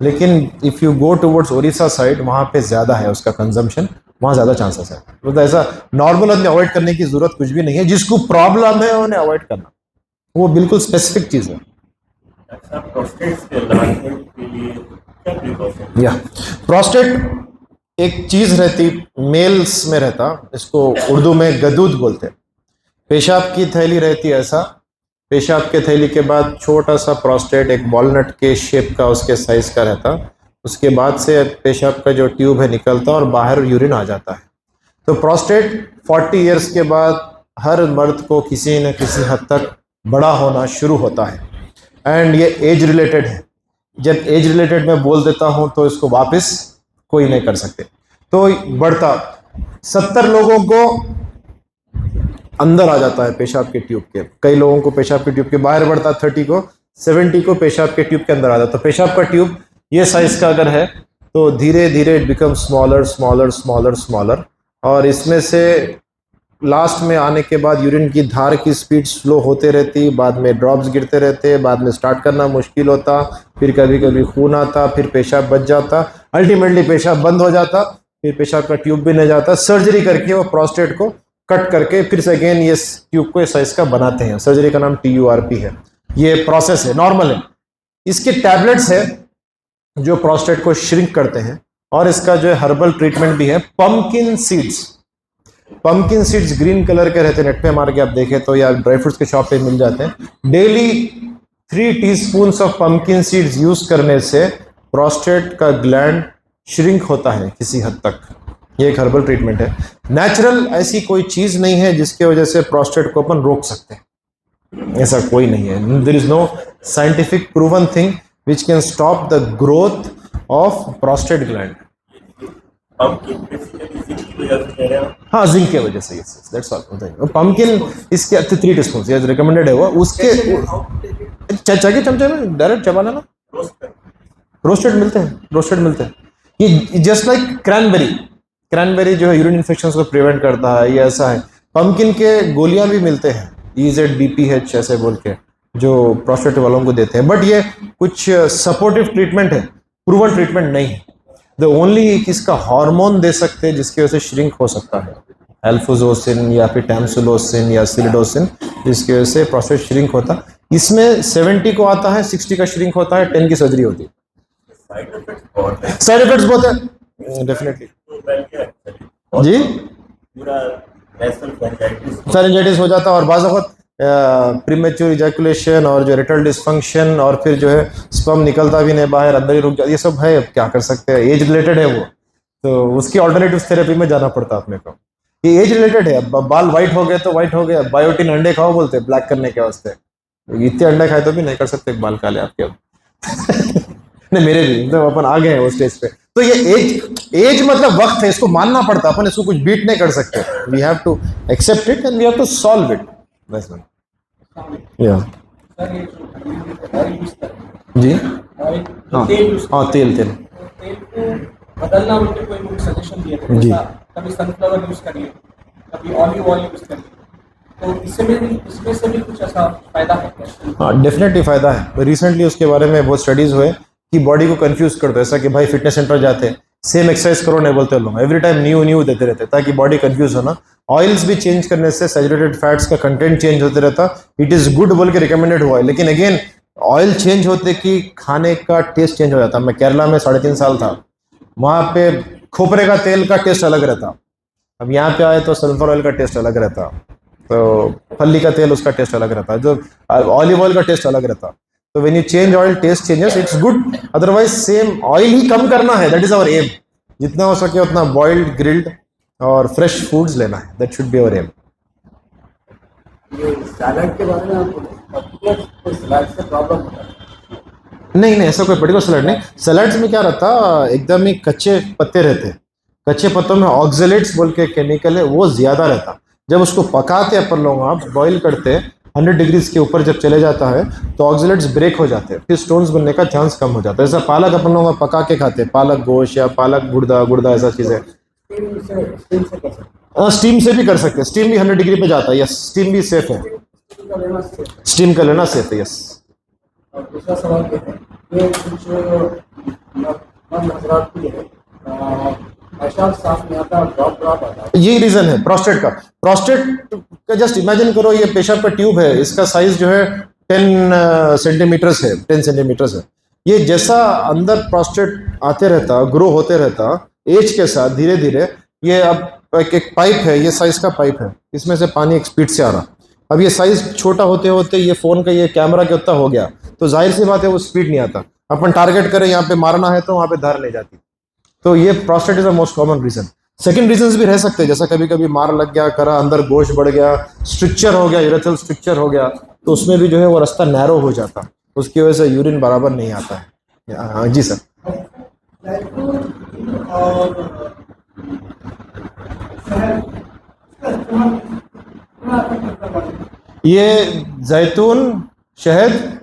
लेकिन if you go towards Orissa side वहाँ पे ज़्यादा है उसका कंजम्पशन, वहाँ ज़्यादा चांसेस है। मतलब ऐसा नॉर्मल आदमी अवॉइड करने की ज़रूरत कुछ भी नहीं है, जिसको प्रॉब्लम है उन्हें अवॉइड करना, वो बिल्कुल स्पेसिफिक चीज़ है। अच्छा, प्रोस्टेट के इलाज के लिए क्या प्रिकॉशन? या प्रोस्टेट एक चीज़ रहती, मेल्स में रहता, इसको उर्दू में गदूद बोलते हैं। पेशाब की थैली रहती है ऐसा, पेशाब के थैली के बाद छोटा सा प्रोस्टेट एक वॉलनट के शेप का उसके साइज का रहता, उसके बाद से पेशाब का जो ट्यूब है निकलता और बाहर यूरिन आ जाता है। तो प्रोस्टेट 40 इयर्स के बाद हर मर्द को किसी न किसी हद तक बड़ा होना शुरू होता है, एंड ये एज रिलेटेड है। जब एज रिलेटेड मैं बोल देता हूँ तो इसको वापस कोई नहीं कर सकते। तो बढ़ता 70 लोगों को अंदर आ जाता है पेशाब के ट्यूब के, कई लोगों को पेशाब के ट्यूब के बाहर बढ़ता, 30 को 70 को पेशाब के ट्यूब के अंदर आ जाता। तो पेशाब का ट्यूब ये साइज का अगर है तो धीरे धीरे it become smaller smaller smaller smaller, और इसमें से लास्ट में आने के बाद यूरिन की धार की स्पीड स्लो होते रहती, बाद में ड्रॉप्स गिरते रहते, बाद में स्टार्ट करना मुश्किल होता, फिर कभी कभी खून आता, फिर पेशाब बच जाता, अल्टीमेटली पेशाब बंद हो जाता, फिर पेशाब का ट्यूब भी नहीं जाता। सर्जरी करके वो प्रोस्टेट को कट करके फिर से अगेन ये ट्यूब को इस साइज का बनाते हैं। सर्जरी का नाम TURP है। ये प्रोसेस है, नॉर्मल है। इसके टैबलेट्स है जो प्रोस्टेट को श्रिंक करते हैं, और इसका जो है हर्बल ट्रीटमेंट भी है। Pumpkin seeds, pumpkin seeds green colour के रहते हैं, नेट पे मार के आप देखें तो, या ड्राई फ्रूट्स के शॉप पे मिल जाते हैं। Daily 3 teaspoons of pumpkin seeds use करने से प्रोस्टेट का ग्लैंड श्रिंक होता है किसी हद तक। ये एक हर्बल ट्रीटमेंट है। नेचुरल ऐसी कोई चीज नहीं है जिसके वजह से प्रोस्टेट को अपन रोक सकते हैं, ऐसा कोई नहीं है। There is no scientific proven thing which can stop the growth of prostate gland. हाँ, जिंक के वजह से, यस दैट्स ऑल। पंपकिन इसके 3 टीस्पून रिकमेंडेड है वो, उसके चाय के चमचे में डायरेक्ट चबा लेना। रोस्टेड मिलते हैं, रोस्टेड मिलते हैं। ये जस्ट लाइक क्रैनबेरी, क्रैनबेरी जो है यूरिन इन्फेक्शन को प्रिवेंट करता है, ये ऐसा है। पंपकिन के गोलियां भी मिलते हैं, EZDPH ऐसे बोल के, जो प्रोस्टेट वालों को देते हैं, बट ये कुछ सपोर्टिव ट्रीटमेंट है, प्रूवन ट्रीटमेंट नहीं है। द ओनली इसका हार्मोन दे सकते हैं जिसकी वजह से श्रिंक हो सकता है, एल्फोजोसिन या फिर टैमसुलोसिन या सिलिडोसिन, जिसकी वजह से प्रोस्टेट श्रिंक होता। इसमें 70 को आता है, 60 का श्रिंक होता है, 10 की सर्जरी होती है। साइड इफेक्ट्स बहुत है डेफिनेटली जी। फेरिंजाइटिस हो जाता है, और बाज़ वक़्त प्रीमेच्योर इजैकुलेशन और जो रिटल डिस्फंक्शन, और फिर जो है स्पर्म निकलता भी नहीं बाहर, अंदर ही रुक जाता, ये सब है। अब क्या कर सकते हैं, एज रिलेटेड है वो, तो उसकी ऑल्टरनेटिव थेरेपी में जाना पड़ता अपने को। ये एज रिलेटेड है। अब बाल वाइट हो गए तो वाइट हो गए, बायोटिन अंडे खाओ बोलते हैं ब्लैक करने के वास्ते, इतने अंडे खाए तो भी नहीं कर सकते बाल काले आपके अब नहीं, मेरे भी मतलब अपन आ गए हैं वो स्टेज पे। तो ये एज मतलब वक्त है, इसको मानना पड़ता, अपन इसको कुछ बीट नहीं कर सकते। We have to accept it and we have to solve it. बस या जी, हाँ हाँ, तेल बदलना, मुझे कोई मुझे सजेशन दिए थे जी, कभी सनफ्लावर यूज करिए, कभी ऑलिव ऑयल यूज करिए, तो इसमें से भी कुछ ऐसा फायदा है क्या? हाँ, डेफिनेटली फायदा है। रिसेंटली उसके बारे में बहुत स्टडीज हुए कि बॉडी को कंफ्यूज कर दो, ऐसा कि भाई फिटनेस सेंटर जाते हैं, सेम एक्सरसाइज करो नहीं बोलते लोग, एवरी टाइम न्यू देते रहते ताकि बॉडी कंफ्यूज हो ना। ऑयल्स भी चेंज करने से सैचुरेटेड फैट्स का कंटेंट चेंज होते रहता, इट इज गुड बोल के रिकमेंडेड हुआ है। लेकिन अगेन ऑयल चेंज होते कि खाने का टेस्ट चेंज हो जाता। मैं केरला में 3.5 साल था, वहाँ पे खोपरे का तेल का टेस्ट अलग रहता, अब यहाँ पे आए तो सल्फर ऑयल का टेस्ट अलग रहता, तो फली का तेल उसका टेस्ट अलग रहता, जो ऑलिव ऑयल का टेस्ट अलग रहता। तो when you change oil taste changes, it's good. Otherwise same oil ही कम करना है, दैट इज आवर एम। जितना हो सके उतना बॉइल्ड, ग्रिल्ड और फ्रेश फूड्स लेना है, that should be our aim. ये सैलड के बारे में आप बोले, पर्टिकुलर कोई सैलड से प्रॉब्लम होता है? नहीं ऐसा कोई पर्टिकुलर सैलड नहीं। सैलड्स में क्या रहता, एकदम ही कच्चे पत्ते रहते, कच्चे पत्तों में ऑक्जेलेट्स बोल के केमिकल है, वो ज़्यादा रहता। जब उसको पकाते अपन लोग, आप बॉईल करते 100 डिग्रीज के ऊपर जब चले जाता है तो ऑक्जेलेट्स ब्रेक हो जाते हैं, फिर स्टोन्स बनने का चांस कम हो जाता है। जैसा पालक अपन लोग पका के खाते, पालक गोश्त या पालक गुर्दा ऐसा चीज़ें। स्टीम से कर सकते स्टीम से भी कर सकते हैं, स्टीम भी 100 डिग्री पे जाता है, यस स्टीम भी सेफ है, हैं, का लेना safe है। स्टीम का लेना सेफ है, यस। और दूसरा सवाल ये है, ये कुछ कम हजरात के लिए पेशाब साफ नहीं आता, ड्रॉप आता है। यही रीजन है प्रोस्टेट का। प्रोस्टेट का जस्ट इमेजिन करो, ये पेशाब का ट्यूब है, इसका साइज जो है 10 सेंटीमीटर्स है, 10 सेंटीमीटर्स है। ये जैसा अंदर प्रोस्टेट आते रहता, ग्रो होते रहता, एज के साथ धीरे धीरे ये अब एक पाइप है, ये साइज का पाइप है, इसमें से पानी एक स्पीड से आ रहा। अब ये साइज छोटा होते होते ये फोन का ये कैमरा के उतना हो गया, तो जाहिर सी बात है वो स्पीड नहीं आता। अपन टारगेट करें यहाँ पे मारना है तो वहाँ पे धार नहीं जाती। तो ये prostate is the most common reason. Second reasons भी रह सकते हैं, जैसा कभी कभी मार लग गया, करा अंदर गोश्त बढ़ गया, स्ट्रिक्चर हो गया, यूरेथ्रल स्ट्रिक्चर हो गया, तो उसमें भी जो है वो रास्ता नैरो हो जाता, उसकी वजह से यूरिन बराबर नहीं आता है। हाँ जी सर। ये जैतून, शहद,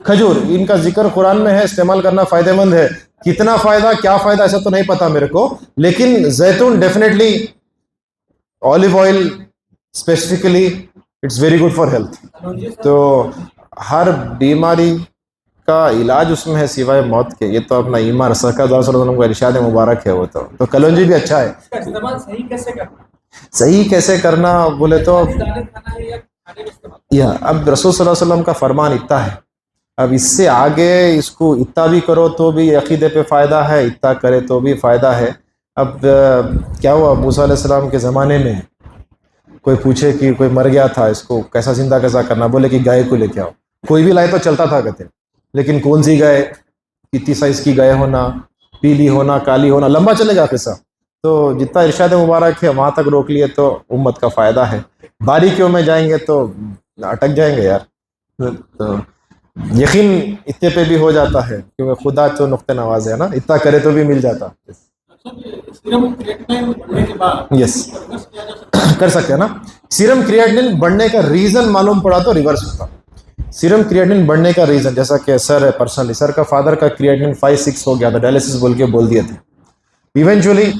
खजूर, इनका जिक्र कुरान में है, इस्तेमाल करना फायदेमंद है। कितना फायदा, क्या फायदा, ऐसा तो नहीं पता मेरे को, लेकिन जैतून definitely, olive oil specifically, it's very good for health. तो हर बीमारी का इलाज उसमें है सिवाय मौत के। ये तो अपना ईमान सरकार का इरशाद मुबारक है वो तो कलौंजी भी अच्छा है। इसका इस्तेमाल सही कैसे करना, सही कैसे करना बोले तो दाने खाना है या खाने में इस्तेमाल? या अब रसूल सल्लल्लाहु अलैहि वसल्लम का फरमान इतना है, अब इससे आगे इसको इतना भी करो तो भी अकीदे पे फ़ायदा है, इतना करे तो भी फ़ायदा है। अब क्या हुआ, मूसा अलैहिस्सलाम के ज़माने में कोई पूछे कि कोई मर गया था, इसको कैसा जिंदा कैसा करना, बोले कि गाय को लेके आओ। कोई भी लाए तो चलता था कहते, लेकिन कौन सी गाय, कितनी साइज़ की गाय होना, पीली होना, काली होना, लंबा चलेगा किस्सा। तो जितना इरशाद मुबारक है वहाँ तक रोक लिए तो उम्मत का फ़ायदा है, बारीकियों में जाएंगे तो अटक जाएंगे यार। तो यकीन इतने पे भी हो जाता है, क्योंकि खुदा तो नुक्ते नवाज है ना, इतना करे तो भी मिल जाता। सीरम क्रिएटिनिन बढ़ने के बाद यस रिवर्स किया जा सकता है? कर सकते हैं ना। सीरम क्रिएटिनिन बढ़ने का रीज़न मालूम पड़ा तो रिवर्स होता। सीरम क्रिएटिनिन बढ़ने का रीज़न, जैसा कि सर है, पर्सनली सर का फादर का क्रिएटिनिन 5-6 हो गया था, डायलिसिस बोल के बोल दिए थे। इवेंचुअली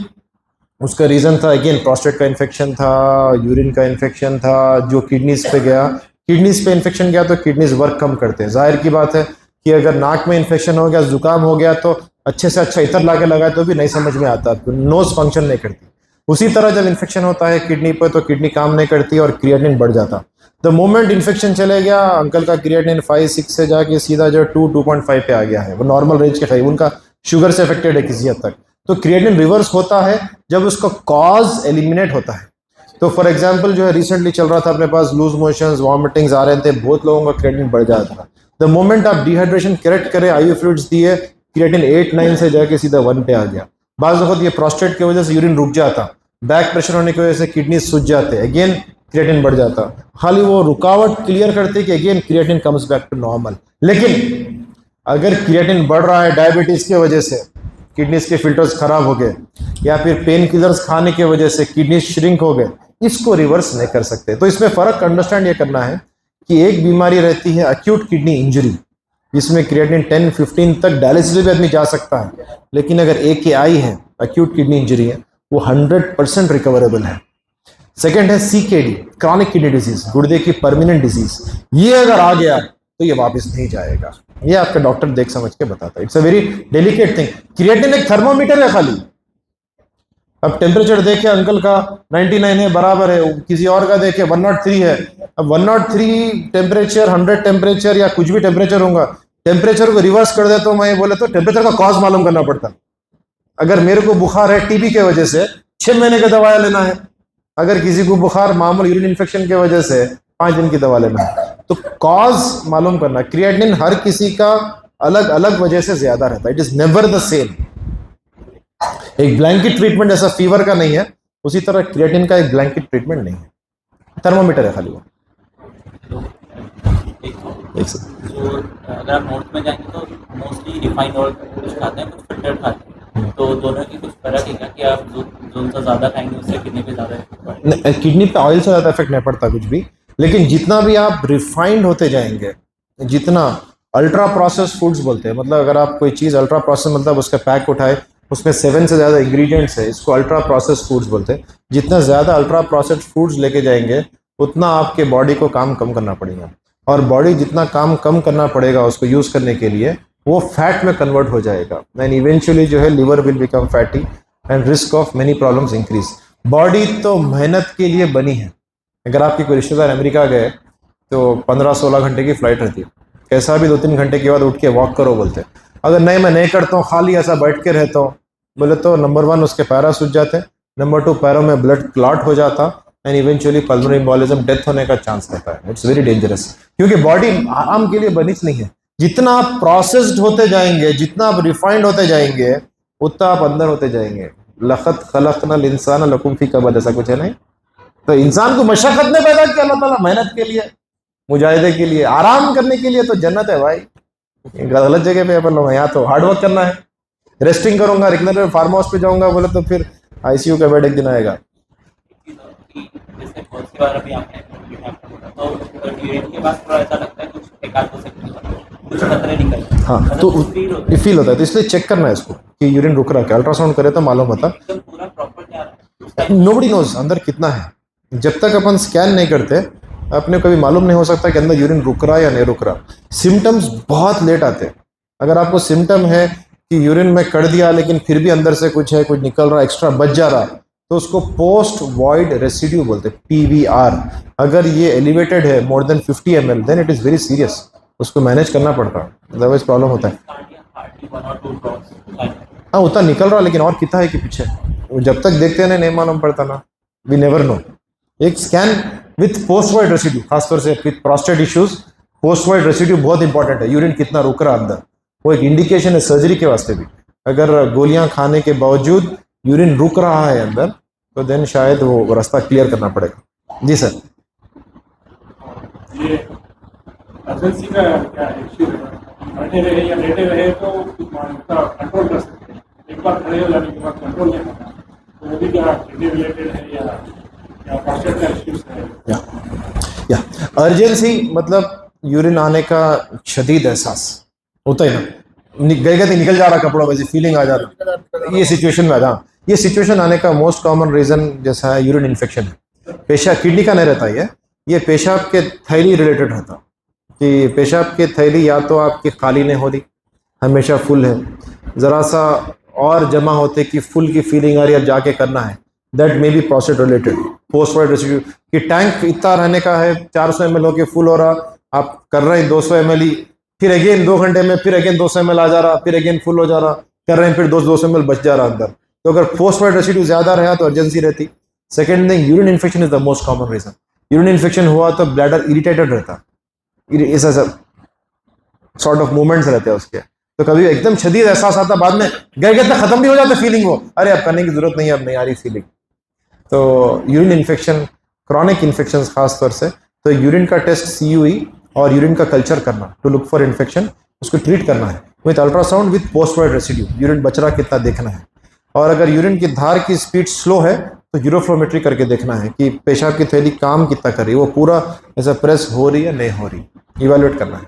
उसका रीज़न था अगेन प्रोस्टेट का इन्फेक्शन था, यूरिन का इन्फेक्शन था, जो किडनीज पे गया, किडनीज पे इन्फेक्शन गया तो किडनीज वर्क कम करते हैं। जाहिर की बात है कि अगर नाक में इन्फेक्शन हो गया, जुकाम हो गया, तो अच्छे से अच्छा इतर ला के लगाए तो भी नहीं समझ में आता, नोज फंक्शन नहीं करती। उसी तरह जब इन्फेक्शन होता है किडनी पर तो किडनी काम नहीं करती और क्रिएटिनिन बढ़ जाता। द मोमेंट इन्फेक्शन चले गया, अंकल का क्रिएटिनिन 5-6 से जाके सीधा जो 2-2.5 पे आ गया है, वो नॉर्मल रेंज के है, उनका शुगर से अफेक्टेड है किसी हद तक। तो क्रिएटिनिन रिवर्स होता है जब उसका कॉज एलिमिनेट होता है। तो फॉर एग्जांपल जो है रिसेंटली चल रहा था अपने पास, लूज मोशंस, वॉमिटिंग्स आ रहे थे, बहुत लोगों का क्रिएटिनिन बढ़ जाता था। द मोमेंट आप डिहाइड्रेशन करेक्ट करें, आईवी फ्लूइड्स दिए, क्रिएटिनिन 8-9 से जाके सीधा 1 पे आ गया। बाज़ वक्त ये प्रोस्टेट की वजह से यूरिन रुक जाता, बैक प्रेशर होने की वजह से किडनी सूज जाते, अगेन क्रिएटिनिन बढ़ जाता। खाली वो रुकावट क्लियर करते कि again creatinine comes back to normal. लेकिन अगर क्रिएटिनिन बढ़ रहा है डायबिटीज़ की वजह से, किडनीज के फिल्टर्स खराब हो गए, या फिर पेन किलर्स खाने की वजह से किडनी श्रिंक हो गए, इसको रिवर्स नहीं कर सकते। तो इसमें फ़र्क अंडरस्टैंड ये करना है कि एक बीमारी रहती है अक्यूट किडनी इंजरी, जिसमें क्रिएटिनिन 10-15 तक डायलिसिस भी आदमी जा सकता है। लेकिन अगर AKI है, अक्यूट किडनी इंजरी है, वो 100% रिकवरेबल है। सेकेंड है CKD, क्रॉनिक किडनी डिजीज, गुर्दे की परमानेंट डिजीज। ये अगर आ गया तो ये वापस नहीं जाएगा। ये आपका डॉक्टर देख समझ के बताता है। It's a very delicate thing. Creatine एक थर्मोमीटर है खाली। अब टेम्परेचर देखे अंकल का 99 है, बराबर है, किसी और का देखे 103 है। अब 103 टेम्परेचर, 100 टेम्परेचर या कुछ भी टेम्परेचर होगा, टेम्परेचर को रिवर्स कर दे तो मैं बोले तो टेम्परेचर का कॉज मालूम करना पड़ता। अगर मेरे को बुखार है टीबी के वजह से 6 महीने का दवाई लेना है, अगर किसी को बुखार मामूली यूरिन इन्फेक्शन की वजह से 5 दिन की दवा लेना है। तो कॉज मालूम करना। क्रिएटिनिन हर किसी का अलग अलग वजह से ज्यादा रहता है, it is never the same. एक ब्लैंकेट ट्रीटमेंट जैसा फीवर का नहीं है, उसी तरह क्रिएटिनिन का एक ब्लैंकेट ट्रीटमेंट नहीं है, थर्मोमीटर है खाली वो। एक सेकंड। तो अगर आप नॉर्थ में जाएंगे तो मोस्टली रिफाइंड ऑयल कुछ खाते हैं, कुछ फिल्टर खाते हैं, तो दोनों की कुछ फर्क है क्या कि आप जो सा ज़्यादा खाएंगे उससे किडनी पे ज़्यादा? किडनी पे ऑयल से ज़्यादा इफेक्ट नहीं पड़ता कुछ भी, लेकिन जितना भी आप रिफाइंड होते जाएंगे, जितना अल्ट्रा प्रोसेस फूड्स बोलते हैं, मतलब अगर आप कोई चीज़ अल्ट्रा प्रोसेस मतलब उसका पैक उठाए उसमें 7 से ज़्यादा इंग्रेडिएंट्स है, इसको अल्ट्रा प्रोसेस फूड्स बोलते हैं। जितना ज़्यादा अल्ट्रा प्रोसेस्ड फूड्स लेके जाएंगे उतना आपके बॉडी को काम कम करना पड़ेगा, और बॉडी जितना काम कम करना पड़ेगा उसको यूज़ करने के लिए वो फैट में कन्वर्ट हो जाएगा, एंड इवेंचुअली जो है liver will become fatty and risk of many problems increase. Body तो मेहनत के लिए बनी है। अगर आपके कोई रिश्तेदार अमेरिका गए तो 15-16 घंटे की फ्लाइट रहती है, कैसा भी 2-3 घंटे के बाद उठ के वॉक करो बोलते हैं। अगर नहीं मैं नहीं करता हूँ, खाली ऐसा बैठ के रहता हूँ बोले तो नंबर 1 उसके पैरा सूज जाते हैं, नंबर 2 पैरों में ब्लड क्लॉट हो जाता and eventually pulmonary embolism, death होने का चांस रहता है। इट्स वेरी डेंजरस, क्योंकि बॉडी आराम के लिए बनी नहीं है। जितना आप प्रोसेस्ड होते जाएंगे, जितना आप रिफाइंड होते जाएंगे, उतना आप अंदर होते जाएंगे। लखत खलकनल इंसान लकुम फी कबद, ऐसा कुछ है नहीं? तो इंसान को मशक्कत ने पैदा किया अल्लाह ताला, मेहनत के लिए, मुजाहिदे के लिए, आराम करने के लिए। तो जन्नत है भाई, गलत जगह पे अपन लोग। यहाँ तो हार्ड वर्क करना है। रेस्टिंग करूंगा, रिकनर फार्म हाउस पे जाऊंगा बोले तो फिर आईसीयू का बेड एक दिन आएगा। जैसे बहुत सी बार अभी आपने तो यूरिन के बाद थोड़ा ऐसा लगता है कुछ एकाध दो सेकंड कुछ कतरे निकल, हाँ, तो फील होता है, तो इसलिए चेक करना है इसको कि यूरिन रुक रहा है। अल्ट्रासाउंड करे तो मालूम होता। एकदम पूरा प्रॉपर नहीं आ रहा है। नोबडी नोज अंदर कितना है। जब तक अपन स्कैन नहीं करते अपने कभी मालूम नहीं हो सकता कि अंदर यूरिन रुक रहा है या नहीं रुक रहा। सिम्टम्स बहुत लेट आते हैं। अगर आपको सिम्टम है कि यूरिन में कर दिया लेकिन फिर भी अंदर से कुछ है, कुछ निकल रहा, एक्स्ट्रा बच जा रहा, तो उसको पोस्ट वॉइड रेसिड्यू बोलते हैं, PVR। अगर ये एलिवेटेड है more than 50 ml then it is very serious, उसको मैनेज करना पड़ता है, अदरवाइज प्रॉब्लम होता है। हाँ, उतना निकल रहा लेकिन और कितना है कि पीछे, जब तक देखते हैं नहीं मालूम पड़ता ना, वी नेवर नो। एक scan with post wide residue, खासतौर से with prostate issues, post wide residue बहुत इंपॉर्टेंट है। यूरिन कितना रुक रहा अंदर, वो एक इंडिकेशन है सर्जरी के वास्ते भी। अगर गोलियां खाने के बावजूद यूरिन रुक रहा है अंदर तो देन शायद वो रास्ता क्लियर करना पड़ेगा। जी सर। ये अर्जेंसी का क्या इश्यू है? बैठे रहे या लेटे रहे तो उसका कंट्रोल कर सकते हैं, एक बार खड़े हो जाने के बाद कंट्रोल नहीं होता, तो वो भी क्या किडनी रिलेटेड है या प्रोस्टेट का इश्यूज है? या अर्जेंसी मतलब यूरिन आने का शदीद एहसास होता है ना, गए गए निकल जा रहा कपड़ा वैसे फीलिंग आ जा रहा, ये सिचुएशन में आ जा। ये सिचुएशन आने का मोस्ट कॉमन रीजन जैसा है यूरिन इन्फेक्शन है। पेशाब किडनी का नहीं रहता, ये पेशाब के थैली रिलेटेड रहता कि पेशाब के थैली या तो आपकी खाली नहीं हो रही, हमेशा फुल है, ज़रा सा और जमा होते कि फुल की फीलिंग आ रही है, जाके करना है, that may be prostate related. Post wide residue कि टैंक इतना रहने का है, 400 ml होके फुल हो रहा, आप कर रहे हैं 200 ml ही, फिर अगेन 2 घंटे में फिर अगेन 200 ml आ जा रहा, फिर अगेन फुल हो जा रहा, कर रहे हैं फिर 200 ml बच जा रहा अंदर। तो अगर पोस्ट वाइड रेसिड्यू ज़्यादा रहा तो अर्जेंसी रहती। Second thing, urine infection is the most common reason. Urine infection हुआ तो ब्लैडर इरिटेटेड रहता, ऐसा सॉर्ट ऑफ मूवमेंट्स रहते हैं उसके, तो कभी एकदम शदीद एहसास आता, बाद में गए गए तक खत्म भी हो जाता फीलिंग, वो अरे अब करने की जरूरत नहीं है, अब नहीं आ रही फीलिंग। तो यूरिन इन्फेक्शन, क्रॉनिक इन्फेक्शन खास तौर से, तो यूरिन का टेस्ट CUE और यूरिन का कल्चर करना टू लुक फॉर इन्फेक्शन, उसको ट्रीट करना है with ultrasound with post wide residue. Urine बच रहा कितना देखना है, और अगर यूरिन की धार की स्पीड स्लो है तो यूरोफ्लोमेट्री करके देखना है कि पेशाब की थैली काम कितना कर रही है, वो पूरा ऐसा प्रेस हो रही है नहीं हो रही, इवेलुएट करना है।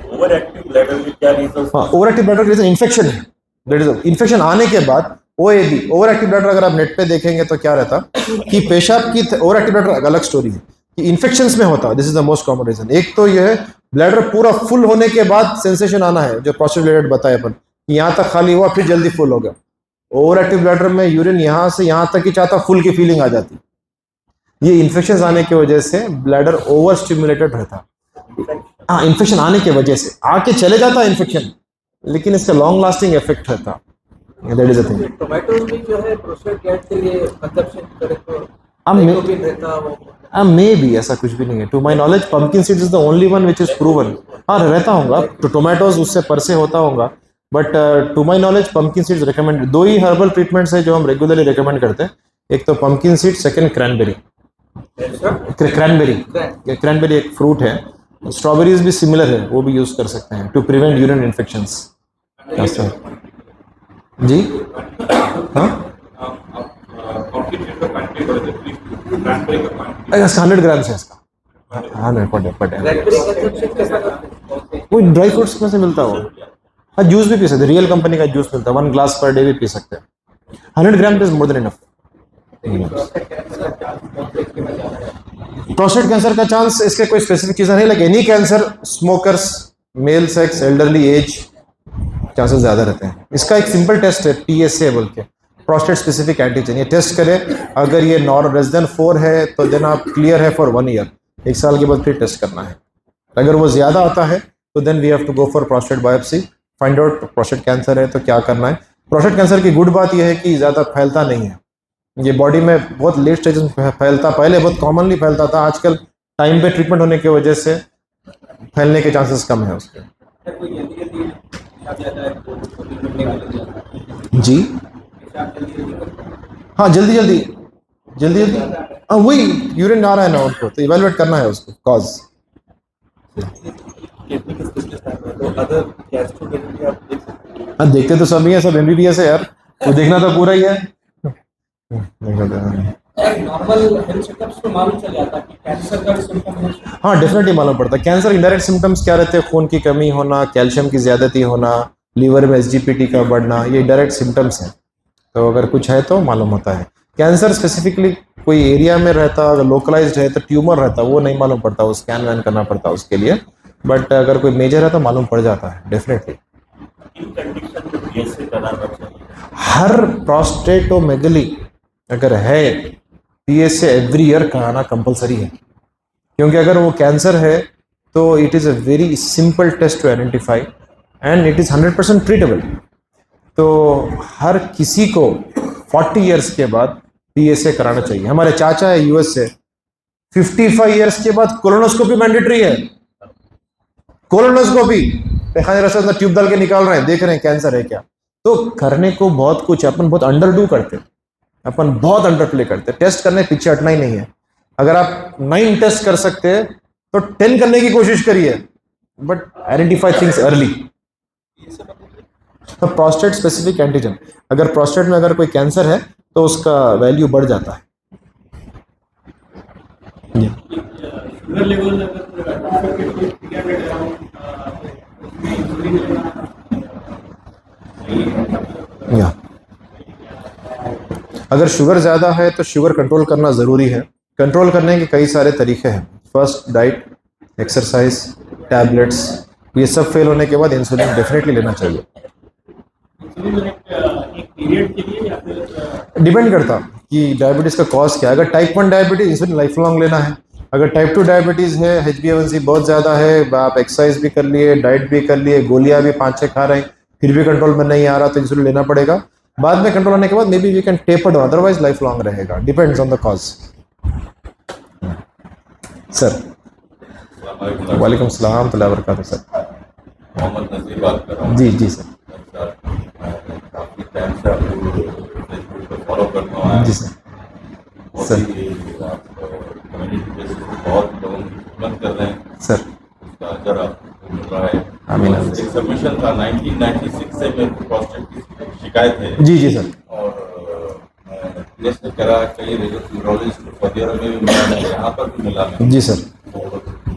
ओवर एक्टिव ब्लैडर के क्या रीजन? हाँ, over active bladder reason infection है। दैट इज इन्फेक्शन आने के बाद OAB, ओवर एक्टिव ब्लैडर, अगर आप नेट पे देखेंगे तो क्या रहता कि पेशाब की ओवर एक्टिव ब्लैडर अलग स्टोरी है कि इन्फेक्शंस में होता है, this is the most common reason. एक तो ये है ब्लैडर पूरा फुल होने के बाद सेंसेशन आना है, जो प्रोस्टेट ब्लैडर बताया अपन, यहाँ तक खाली हुआ फिर जल्दी फुल हो गया। ओवर एक्टिव ब्लैडर में यूरिन यहाँ से यहाँ तक ही चाहता फुल की फीलिंग आ जाती। ये इन्फेक्शन आने की वजह से ब्लैडर ओवर स्टिमुलेटेड रहता। हाँ, इन्फेक्शन आने की वजह से आके चले जाता इन्फेक्शन, लेकिन इसका लॉन्ग लास्टिंग इफेक्ट रहता। That is a thing. Tomato भी जो है प्रोस्टेट गैस के लिए कंजप्शन करे तो मे लाइकोपिन रहता वो बी ऐसा कुछ भी नहीं है। To my knowledge pumpkin seeds is the only one which is proven. हाँ रहता होगा, तो टोमेटोज उससे पर से होता होगा, but to my knowledge pumpkin seeds recommend. दो ही हर्बल ट्रीटमेंट्स है जो हम रेगुलरली रिकमेंड करते हैं, एक तो pumpkin seed, second cranberry. Cranberry एक फ्रूट है, स्ट्रॉबेरीज भी सिमिलर है, वो भी यूज कर सकते हैं टू प्रिवेंट यूरिन इन्फेक्शंस। जी हाँ, कंप्लीट का क्वांटिटी बढ़े तो क्रैनबेरी का क्वांटिटी 100 ग्राम है इसका। हाँ पर डे रैडबेरी कंजप्शन कैसा करते हैं? वो ड्राई फ्रूट्स में से मिलता हो। हाँ, जूस भी पी सकते, रियल कंपनी का जूस मिलता है, 1 ग्लास पर डे भी पी सकते हैं। 100 gram is more than enough. Prostate cancer का चांस, इसके कोई स्पेसिफिक चीज़ नहीं, like any cancer, smokers, male sex, elderly age, chances ज़्यादा रहते हैं। इसका एक सिंपल टेस्ट है PSA बोल के, प्रोस्टेट स्पेसिफिक एंटीजन। ये टेस्ट करें, अगर ये (4) है तो देन आप क्लियर है फॉर 1 ईयर, 1 साल के बाद फिर टेस्ट करना है। अगर वो ज़्यादा आता है तो then we have to go for prostate biopsy, find out prostate cancer है तो क्या करना है। प्रोस्टेट कैंसर की गुड बात यह है कि ज़्यादा फैलता नहीं है, ये बॉडी में बहुत लेट स्टेज में फैलता, पहले बहुत कॉमनली फैलता था, आजकल टाइम पे ट्रीटमेंट होने की वजह से फैलने के चांसेस कम है उसके। जी हाँ, जल्दी हाँ, वही यूरिन आ रहा है ना उनको, तो इवेलुएट करना है उसको कॉज। हाँ, देखते तो सभी है, सब MBBS है यार, तो देखना तो पूरा ही है। नॉर्मल हेल्थ चेकअप्स में मालूम चल जाता है कि कैंसर का सिम्टम है। हाँ, डेफिनेटली मालूम पड़ता है। कैंसर इनडायरेक्ट सिम्टम्स क्या रहते हैं? खून की कमी होना, कैल्शियम की ज्यादती होना, लीवर में SGPT का बढ़ना, ये डायरेक्ट सिम्टम्स हैं। तो अगर कुछ है तो मालूम होता है। कैंसर स्पेसिफिकली कोई एरिया में रहता, अगर लोकलाइज्ड है तो ट्यूमर रहता, वो नहीं मालूम पड़ता, वो स्कैन वैन करना पड़ता उसके लिए, बट अगर कोई मेजर है तो मालूम पड़ जाता है डेफिनेटली। हर प्रोस्टेटोमेगली अगर है PSA एवरी ईयर कराना कंपलसरी है, क्योंकि अगर वो कैंसर है तो it is a very simple test to identify and it is 100% treatable. तो हर किसी को 40 इयर्स के बाद PSA कराना चाहिए। हमारे चाचा है US से, 55 इयर्स के बाद कोलोनोस्कोपी मैंडेटरी है। कोलोनोस्कोपी पैखाने रास्ते में ट्यूब डाल के निकाल रहे हैं, देख रहे हैं कैंसर है क्या। तो करने को बहुत कुछ, अपन बहुत अंडर करते हैं, अपन बहुत अंडर प्ले करते हैं। टेस्ट करने पीछे हटना ही नहीं है। अगर आप 9 टेस्ट कर सकते हैं तो 10 करने की कोशिश करिए, बट आइडेंटिफाई थिंग्स अर्ली। तो प्रोस्टेट स्पेसिफिक एंटीजन, अगर प्रोस्टेट में अगर कोई कैंसर है तो उसका वैल्यू बढ़ जाता है। शुगर लेवल या अगर शुगर ज़्यादा है तो शुगर कंट्रोल करना ज़रूरी है। कंट्रोल करने के कई सारे तरीके हैं। फर्स्ट, डाइट, एक्सरसाइज, टैबलेट्स, ये सब फेल होने के बाद इंसुलिन डेफिनेटली लेना चाहिए। डिपेंड करता कि डायबिटीज़ का कॉज क्या है। अगर type 1 diabetes, insulin life long लेना है। अगर टाइप 2 डायबिटीज़ है, HbA1c बहुत ज़्यादा है, आप एक्सरसाइज भी कर लिए, डाइट भी कर लिए, गोलियां भी 5-6 खा रहे हैं, फिर भी कंट्रोल में नहीं आ रहा, तो इंसुलिन लेना पड़ेगा। बाद में कंट्रोल आने के बाद may be we can taper down, otherwise life long रहेगा। Depends on the cause. Sir वालेकुम सलाम व बरकातहू। सर मोहम्मद नज़ीर बात कर रहा हूँ। जी सर। काफ़ी टाइम से आपको फेसबुक पर फॉलो करता हूँ। जी सर। सर कम्युनिटी बेसिस पे बहुत लोगों की खिदमत कर रहे हैं, सर उसका अजर आपको मिल रहा है। आमीन। एक सबमिशन था 1996 से मेरे को प्रोस्टेट की शिकायत है। जी सर। और टेस्ट करा, कई न्यूरोलॉजिस्ट वगैरह में भी मिला है, यहाँ पर भी मिला है। जी सर। और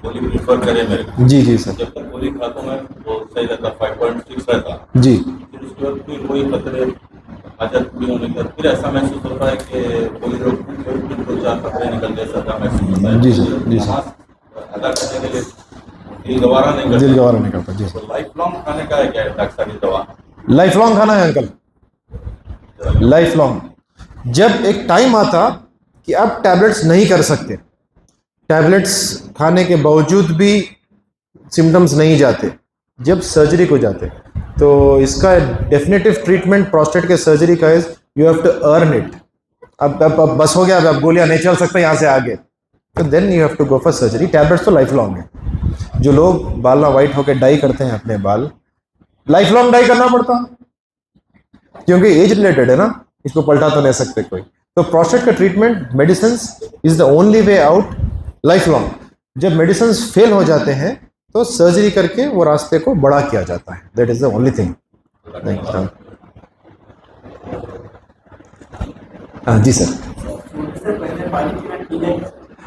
गोली प्रीफर करे मेरे को। जी सर। जब तक गोली खाता हूँ मैं तो सही रहता, 5.6 रहता। जी फिर उसके बाद फिर वही खतरे आदत भी होने के बाद फिर ऐसा महसूस होता है कि कोई रोग दो चार कपड़े निकल गए, ऐसा महसूस होता है। जी सर, जी सर। नमाज अदा करने के लिए दिल गवारा नहीं करता। दिल गवारा नहीं करता। जी सर। तो लाइफ लॉन्ग खाने का है क्या डॉक्टर साहब ये दवा? लाइफ लॉन्ग खाना है अंकल, लाइफ लॉन्ग। जब एक टाइम आता कि अब टैबलेट्स नहीं कर सकते, टैबलेट्स खाने के बावजूद भी सिम्टम्स नहीं जाते, जब सर्जरी को जाते, तो इसका डेफिनेटिव ट्रीटमेंट प्रोस्टेट के सर्जरी का is you have to earn it. अब बस हो गया, अब गोलियां नहीं चल सकते यहाँ से आगे, तो then you have to go for surgery. Tablets तो लाइफ लॉन्ग है। जो लोग बाल ना वाइट होकर डाई करते हैं अपने बाल, लाइफ लॉन्ग डाई करना पड़ता, क्योंकि एज रिलेटेड है ना, इसको पलटा तो नहीं सकते कोई। तो प्रोस्टेट का treatment medicine is the only way out life long. जब मेडिसिन फेल हो जाते हैं तो सर्जरी करके वो रास्ते को बड़ा किया जाता है। That is the only thing. हाँ जी सर।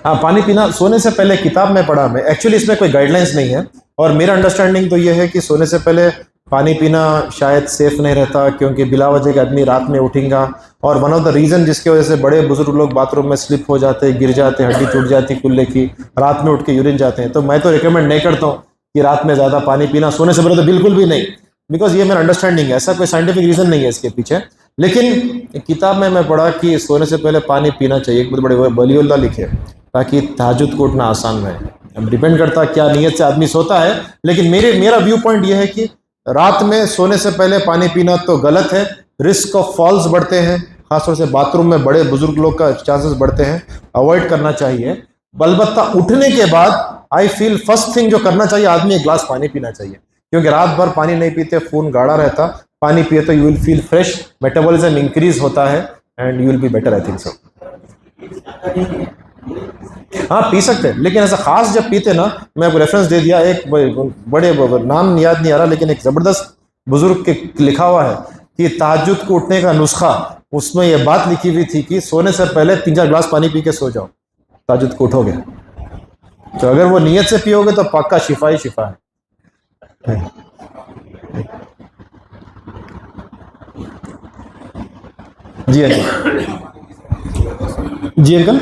हाँ, पानी पीना सोने से पहले किताब में पढ़ा मैं, एक्चुअली इसमें कोई गाइडलाइंस नहीं है, और मेरा अंडरस्टैंडिंग तो ये है कि सोने से पहले पानी पीना शायद सेफ नहीं रहता, क्योंकि बिला वजह के आदमी रात में उठेगा, और वन ऑफ द रीज़न जिसकी वजह से बड़े बुजुर्ग लोग बाथरूम में स्लिप हो जाते, गिर जाते, हड्डी टूट जाती कुल्ले की, रात में उठ के यूरिन जाते हैं। तो मैं तो रिकमेंड नहीं करता हूँ कि रात में ज़्यादा पानी पीना, सोने से पहले तो बिल्कुल भी नहीं, बिकॉज ये मेरा अंडरस्टैंडिंग है, ऐसा कोई साइंटिफिक रीज़न नहीं है इसके पीछे। लेकिन किताब में मैं पढ़ा कि सोने से पहले पानी पीना चाहिए, एक बहुत बड़े वलीउल्लाह लिखे, ताकि तहज्जुद को उठना आसान रहे। अब डिपेंड करता है क्या नीयत से आदमी सोता है, लेकिन मेरा व्यू पॉइंट ये है कि रात में सोने से पहले पानी पीना तो गलत है, रिस्क ऑफ फॉल्स बढ़ते हैं, खासतौर से बाथरूम में बड़े बुजुर्ग लोग का चांसेस बढ़ते हैं, अवॉइड करना चाहिए। अलबत्ता उठने के बाद आई फील फर्स्ट थिंग जो करना चाहिए, आदमी एक ग्लास पानी पीना चाहिए, क्योंकि रात भर पानी नहीं पीते खून गाढ़ा रहता, पानी पिए तो you will feel fresh, metabolism increase होता है and you will be better, I think so. हाँ, पी सकते हैं, लेकिन ऐसा खास जब पीते ना, मैं आपको रेफरेंस दे दिया, एक बड़े नाम याद नहीं आ रहा, लेकिन एक ज़बरदस्त बुजुर्ग के लिखा हुआ है कि तहज्जुद को उठने का नुस्खा, उसमें यह बात लिखी हुई थी कि सोने से पहले 3-4 ग्लास पानी पी के सो जाओ, तहज्जुद को उठोगे। तो अगर वो नीयत से पियोगे तो पक्का शिफा ही शिफा है। जी अंकल, जी अंकल,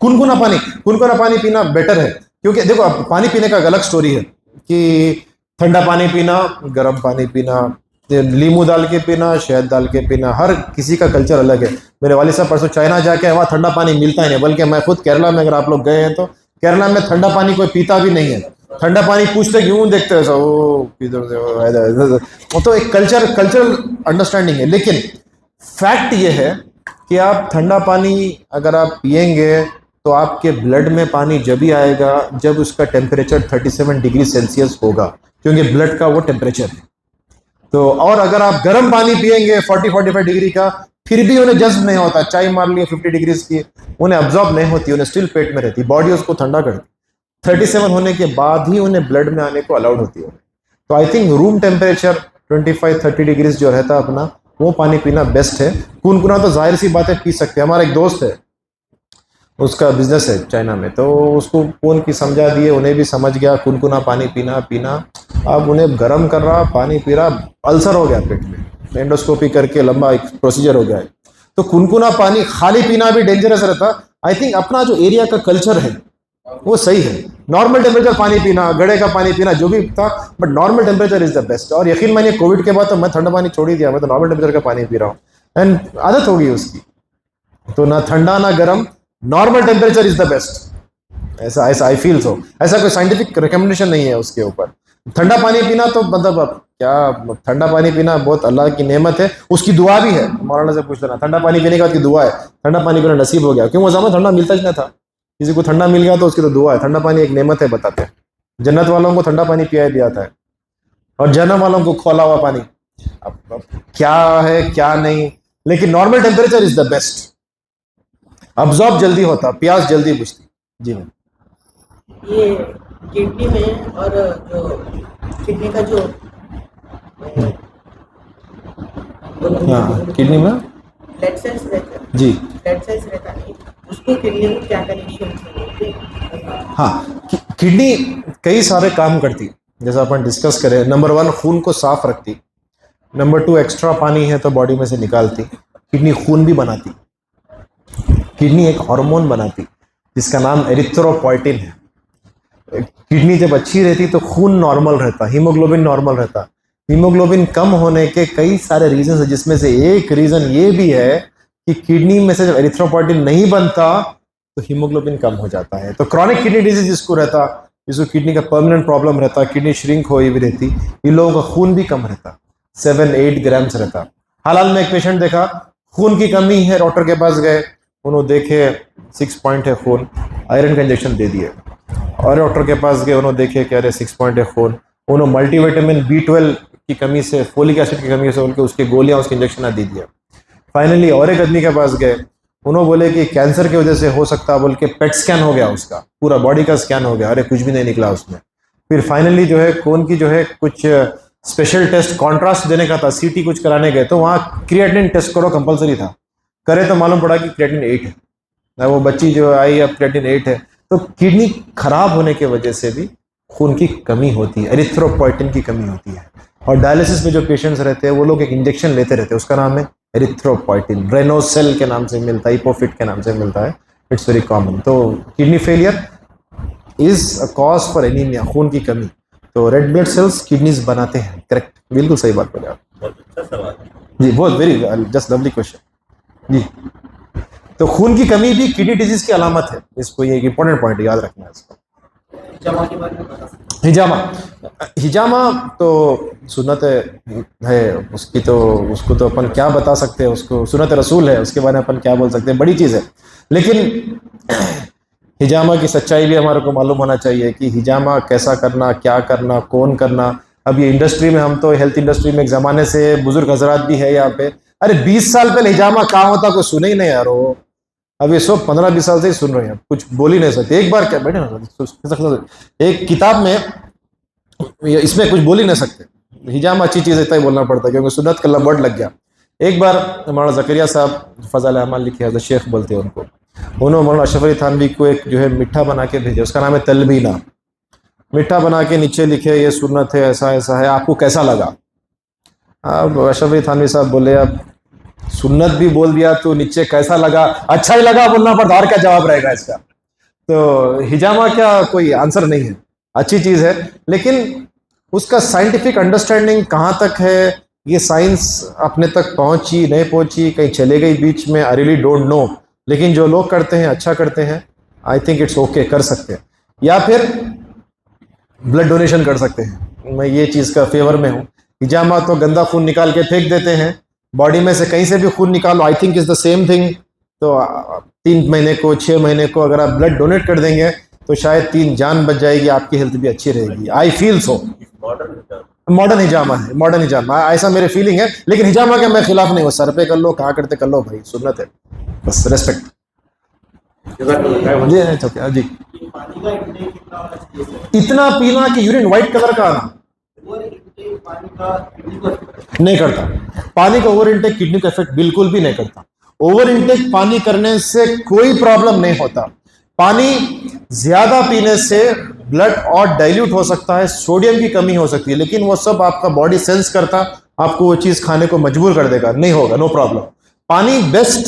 कुनकुना पानी पीना बेटर है, क्योंकि देखो अब पानी पीने का अलग स्टोरी है कि ठंडा पानी पीना, गर्म पानी पीना, नींबू डाल के पीना, शहद डाल के पीना, हर किसी का कल्चर अलग है। मेरे वालिद साहब परसों चाइना जाके वहाँ ठंडा पानी मिलता ही नहीं, बल्कि मैं खुद केरला में, अगर आप लोग गए हैं तो केरला में ठंडा पानी कोई पीता भी नहीं है। ठंडा पानी पूछते क्यों, देखते हैं वो तो एक कल्चरल अंडरस्टैंडिंग है। लेकिन फैक्ट ये है कि आप ठंडा पानी अगर आप पिएंगे तो आपके ब्लड में पानी जब ही आएगा जब उसका टेम्परेचर 37 डिग्री सेल्सियस होगा, क्योंकि ब्लड का वो टेम्परेचर है। तो और अगर आप गर्म पानी पिएंगे 40-45 डिग्री का, फिर भी उन्हें जज्ब नहीं होता, चाय मार लिए 50 डिग्री की, उन्हें अब्जॉर्ब नहीं होती, उन्हें स्टिल पेट में रहती, बॉडी उसको ठंडा करती। 37 होने के बाद ही उन्हें ब्लड में आने को अलाउड होती है। तो I think room temperature 25-30 degrees जो रहता है अपना, वो पानी पीना बेस्ट है। कुनकुना तो जाहिर सी बात है पी सकते हैं। हमारा एक दोस्त है, उसका बिजनेस है चाइना में, तो उसको कौन की समझा दिए, उन्हें भी समझ गया कुनकुना पानी पीना। अब उन्हें गर्म कर रहा, पानी पी रहा, अल्सर हो गया पेट में, एंडोस्कोपी करके लंबा एक प्रोसीजर हो गया है। तो कुनकुना पानी खाली पीना भी डेंजरस रहता। आई थिंक अपना जो एरिया का कल्चर है वो सही है, नॉर्मल टेम्परेचर पानी पीना, गड़े का पानी पीना, जो भी था, but normal temperature is the best. और यकीन मानिए कोविड के बाद तो मैं ठंडा पानी छोड़ ही दिया, मैं तो नॉर्मल टेम्परेचर का पानी पी रहा हूँ, एंड आदत हो गई उसकी। तो ना ठंडा ना गर्म, normal temperature is the best. ऐसा आई फील सो। ऐसा कोई साइंटिफिक रिकमेंडेशन नहीं है उसके ऊपर। ठंडा पानी पीना तो मतलब अब क्या, ठंडा पानी पीना बहुत अल्लाह की नेमत है, उसकी दुआ भी है। मौलाना से पूछ लेना, ठंडा पानी पीने के बाद की दुआ है, ठंडा पानी पीना नसीब हो गया, क्यों वो ज़माना ठंडा मिलता ही नहीं था, किसी को ठंडा मिल गया तो उसकी तो दुआ है। ठंडा पानी एक नेमत है, बताते हैं जन्नत वालों को ठंडा पानी पिया दिया जाता है, और जहन्नम वालों को खोला हुआ पानी। अब क्या है क्या नहीं, लेकिन normal temperature is the best, absorb जल्दी होता, प्यास जल्दी बुझती। जी मैम, ये किडनी में और जो किडनी का जो हाँ किडनी में ब्लड सेल्स रहता है, जी, ब्लड सेल्स रहता है, उसको किडनी में क्या कनेक्शन है? हाँ किडनी कई सारे काम करती है, जैसा अपन डिस्कस करें। नंबर 1 खून को साफ रखती, नंबर 2 एक्स्ट्रा पानी है तो बॉडी में से निकालती। किडनी खून भी बनाती। किडनी एक हार्मोन बनाती जिसका नाम एरिथ्रोपोइटिन है। किडनी जब अच्छी रहती तो खून नॉर्मल रहता, हीमोग्लोबिन नॉर्मल रहता। हीमोग्लोबिन कम होने के कई सारे रीजन है, जिसमें से एक रीजन ये भी है कि किडनी में से जब एरिथ्रोपोइटिन नहीं बनता तो हीमोग्लोबिन कम हो जाता है। तो क्रॉनिक किडनी डिजीज जिसको रहता, जिसको किडनी का परमानेंट प्रॉब्लम रहता, किडनी श्रिंक हुई भी रहती, इन लोगों का खून भी कम रहता, 7-8 ग्राम्स रहता। हाल में एक पेशेंट देखा, खून की कमी है, डॉक्टर के पास गए, उन्होंने देखे 6 पॉइंट है खून, आयरन का इंजेक्शन दे दिए। और डॉक्टर के पास गए, उन्होंने देखे कह रहे 6 पॉइंट है खून, उन्होंने मल्टीविटामिन B12 की कमी से, फोलिक एसिड की कमी से उनके उसके गोलियां, उसके इंजेक्शन दे दिया। फाइनली और एक आदमी के पास गए, उन्होंने बोले कि कैंसर की वजह से हो सकता, बोल के पेट स्कैन हो गया, उसका पूरा बॉडी का स्कैन हो गया, अरे कुछ भी नहीं निकला उसमें। फिर फाइनली जो है खून की जो है कुछ स्पेशल टेस्ट कॉन्ट्रास्ट देने का था, CT कुछ कराने गए तो वहाँ क्रिएटिनिन टेस्ट करो कंपलसरी था, करे तो मालूम पड़ा कि क्रिएटिनिन 8 है। ना वो बच्ची जो आई अब क्रिएटिनिन 8 है। तो किडनी खराब होने की वजह से भी खून की कमी होती है, एरिथ्रोपोइटिन की कमी होती है। और डायलिसिस में जो पेशेंट्स रहते हैं वो लोग एक इंजेक्शन लेते रहते हैं, उसका नाम है एरिथ्रोपोइटिन, रेनोसेल के नाम से मिलता है, हिपोफिट के नाम से मिलता है, इट्स वेरी कॉमन। तो kidney failure is a cause for anaemia, खून की कमी। तो रेड ब्लड सेल्स किडनीज बनाते हैं, करेक्ट, बिल्कुल सही बात बोले आप। बहुत अच्छा सवाल है। जी, बहुत वेरी जस्ट लवली क्वेश्चन जी। तो खून की कमी भी किडनी डिजीज की अलामत है, इसको ये इंपॉर्टेंट पॉइंट याद रखना है इसको। जमा के बारे में बता सकते हैं? हिजामा, हिजामा तो सुन्नत है उसकी, तो उसको तो अपन क्या बता सकते हैं, उसको सुन्नत रसूल है, उसके बारे में अपन क्या बोल सकते हैं, बड़ी चीज़ है। लेकिन हिजामा की सच्चाई भी हमारे को मालूम होना चाहिए कि हिजामा कैसा करना, क्या करना, कौन करना। अब ये इंडस्ट्री में, हम तो हेल्थ इंडस्ट्री में एक ज़माने से बुजुर्ग हजरात भी है यहाँ पे, अरे 20 साल पहले हिजामा कहाँ होता कोई सुने ही नहीं यार। वो अब ये सब 15-20 साल से ही सुन रहे हैं, कुछ बोल ही नहीं सकते। एक बार क्या बैठे ना, एक किताब में इसमें कुछ बोल ही नहीं सकते। हिजामा अच्छी चीज़ है, बोलना पड़ता है क्योंकि सुन्नत का वर्ड लग गया। एक बार मौलाना ज़करिया साहब फज़ल अमल लिखे हज़रत शेख बोलते हैं उनको, उन्होंने मौलाना अशरफ अली थानवी को एक जो है मिठा बना के भेजे, उसका नाम है तलबीना। मिठा बना के नीचे लिखे ये सुन्नत है, ऐसा ऐसा है, आपको कैसा लगा? अब अशरफ अली थानवी साहब बोले, अब सुन्नत भी बोल दिया तो नीचे कैसा लगा, अच्छा ही लगा बोलना पड़ता, और क्या जवाब रहेगा इसका। तो हिजामा क्या कोई आंसर नहीं है, अच्छी चीज़ है, लेकिन उसका साइंटिफिक अंडरस्टैंडिंग कहाँ तक है, ये साइंस अपने तक पहुंची नहीं पहुंची, कहीं चले गई बीच में, आई रियली डोंट नो। लेकिन जो लोग करते हैं अच्छा करते हैं, आई थिंक इट्स ओके, कर सकते हैं। या फिर ब्लड डोनेशन कर सकते हैं, मैं ये चीज़ का फेवर में हूँ। हिजामा तो गंदा खून निकाल के फेंक देते हैं, बॉडी में से कहीं से भी खून निकालो, I think is the same thing. तो 3 महीने को 6 महीने को अगर आप ब्लड डोनेट कर देंगे तो शायद 3 जान बच जाएगी, आपकी हेल्थ भी अच्छी रहेगी। I feel so. मॉडर्न हिजामा है, मॉडर्न हिजामा ऐसा मेरे फीलिंग है, लेकिन हिजामा के मैं खिलाफ नहीं हूँ, सर पे कर लो, कहाँ करते कर लो भाई, सुन्नत है, बस रेस्पेक्ट। जी जी, इतना पीना कि यूरिन व्हाइट कलर का आना नहीं करता। पानी का ओवर इनटेक किडनी का इफेक्ट बिल्कुल भी नहीं करता। ओवर इनटेक पानी करने से कोई प्रॉब्लम नहीं होता। पानी ज्यादा पीने से ब्लड और डाइल्यूट हो सकता है, सोडियम की कमी हो सकती है, लेकिन वो सब आपका बॉडी सेंस करता, आपको वो चीज खाने को मजबूर कर देगा, नहीं होगा, नो प्रॉब्लम। पानी best,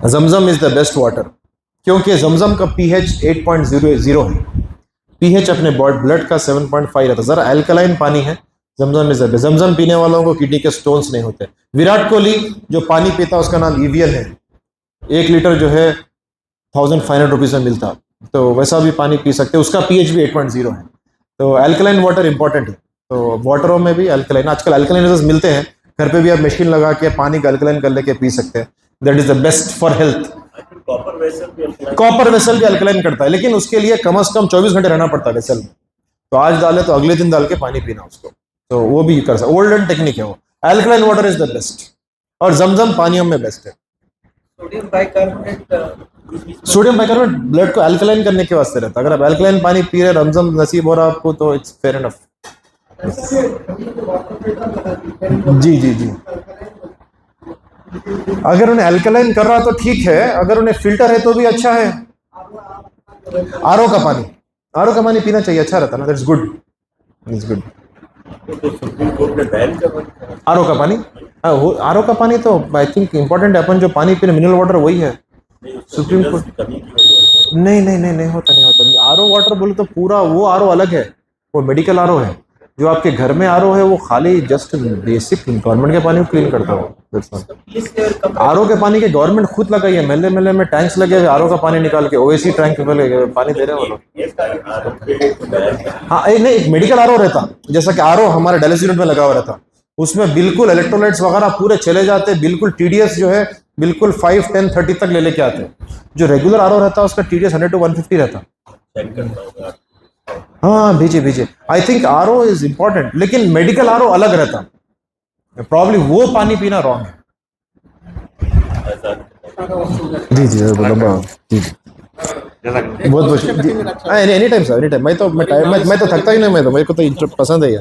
Zamzam is the best water, क्योंकि जमजम का pH 8.00 है, pH अपने ब्लड का 7.5 रहता है, जरा अल्कलाइन पानी है। जमजम इज द बेस्ट। जमजम पीने वालों को किडनी के स्टोन्स नहीं होते। विराट कोहली जो पानी पीता उसका नाम EVN है, 1 लीटर जो है 1500 रुपीज़ में मिलता, तो वैसा भी पानी पी सकते हैं, उसका pH भी 8.0 है। तो अल्कलाइन वाटर इंपॉर्टेंट है। तो वाटरों में भी अल्कलाइन, आजकल अल्कलाइनर्स मिलते हैं, घर पे भी आप मशीन लगा के पानी का अल्कलाइन कर लेके पी सकते हैं। That is the best for health. Copper vessel भी अल्कलाइन करता है, लेकिन उसके लिए कम से कम 24 घंटे रहना पड़ता है वेसल में। तो आज डाले तो अगले दिन डाल के पानी पीना उसको, तो वो भी कर सकते, ओल्डन टेक्निक है वो। Alkaline water is the best, और जमजम पानियों में बेस्ट है। सोडियम बाइकार्बोनेट ब्लड को अल्कलाइन करने के वास्ते रहता है। अगर आप अल्कलाइन पानी पी रहे, रमजम नसीब हो रहा आपको, तो इट्स फेयर इनफ। जी जी जी, अगर उन्हें अल्कलाइन कर रहा तो ठीक है, अगर उन्हें फिल्टर है तो भी अच्छा है। आरओ का पानी पीना चाहिए, अच्छा रहता ना, दैट्स गुड, इट्स गुड। तो सुप्रीम कोर्ट ने बैन कर रखा है। आरओ का पानी, हाँ वो आरओ का पानी तो आई थिंक इम्पोर्टेंट है। अपन जो पानी पी रहे मिनरल वाटर वही है। नहीं, उसमें सुप्रीम minerals कोर्ट की कमी की वजह से नहीं होता, नहीं होता। आरओ वाटर बोले तो पूरा वो आरओ अलग है, वो मेडिकल आरओ है। जो आपके घर में आरओ है वो खाली जस्ट बेसिक गवर्नमेंट के पानी को क्लीन करता हो। आरओ के पानी के गवर्नमेंट खुद लगाई है, मेले मेले में टैंक्स लगे हुए आरओ का पानी निकाल के ओएसी टैंक में पानी दे रहे हैं वो लोग। हाँ नहीं, एक मेडिकल आरओ रहता, जैसा कि आरओ हमारे डायलिसिस यूनिट में लगा हुआ रहता, उसमें बिल्कुल इलेक्ट्रोलाइट्स वगैरह पूरे चले जाते, बिल्कुल टीडीएस जो है बिल्कुल 5, 10, 30 तक ले लेके आते। जो रेगुलर आरओ रहता है उसका टीडीएस 100 to 150 रहता। चेक करता होगा। हाँ भेजिए। I think RO is important, लेकिन मेडिकल आरओ अलग रहता। प्रॉब्ली वो पानी पीना रॉन्ग है। ऐसा जी बहुत any time sir, any time. मैं तो थकता ही नहीं, मैं तो मेरे को तो पसंद है ये।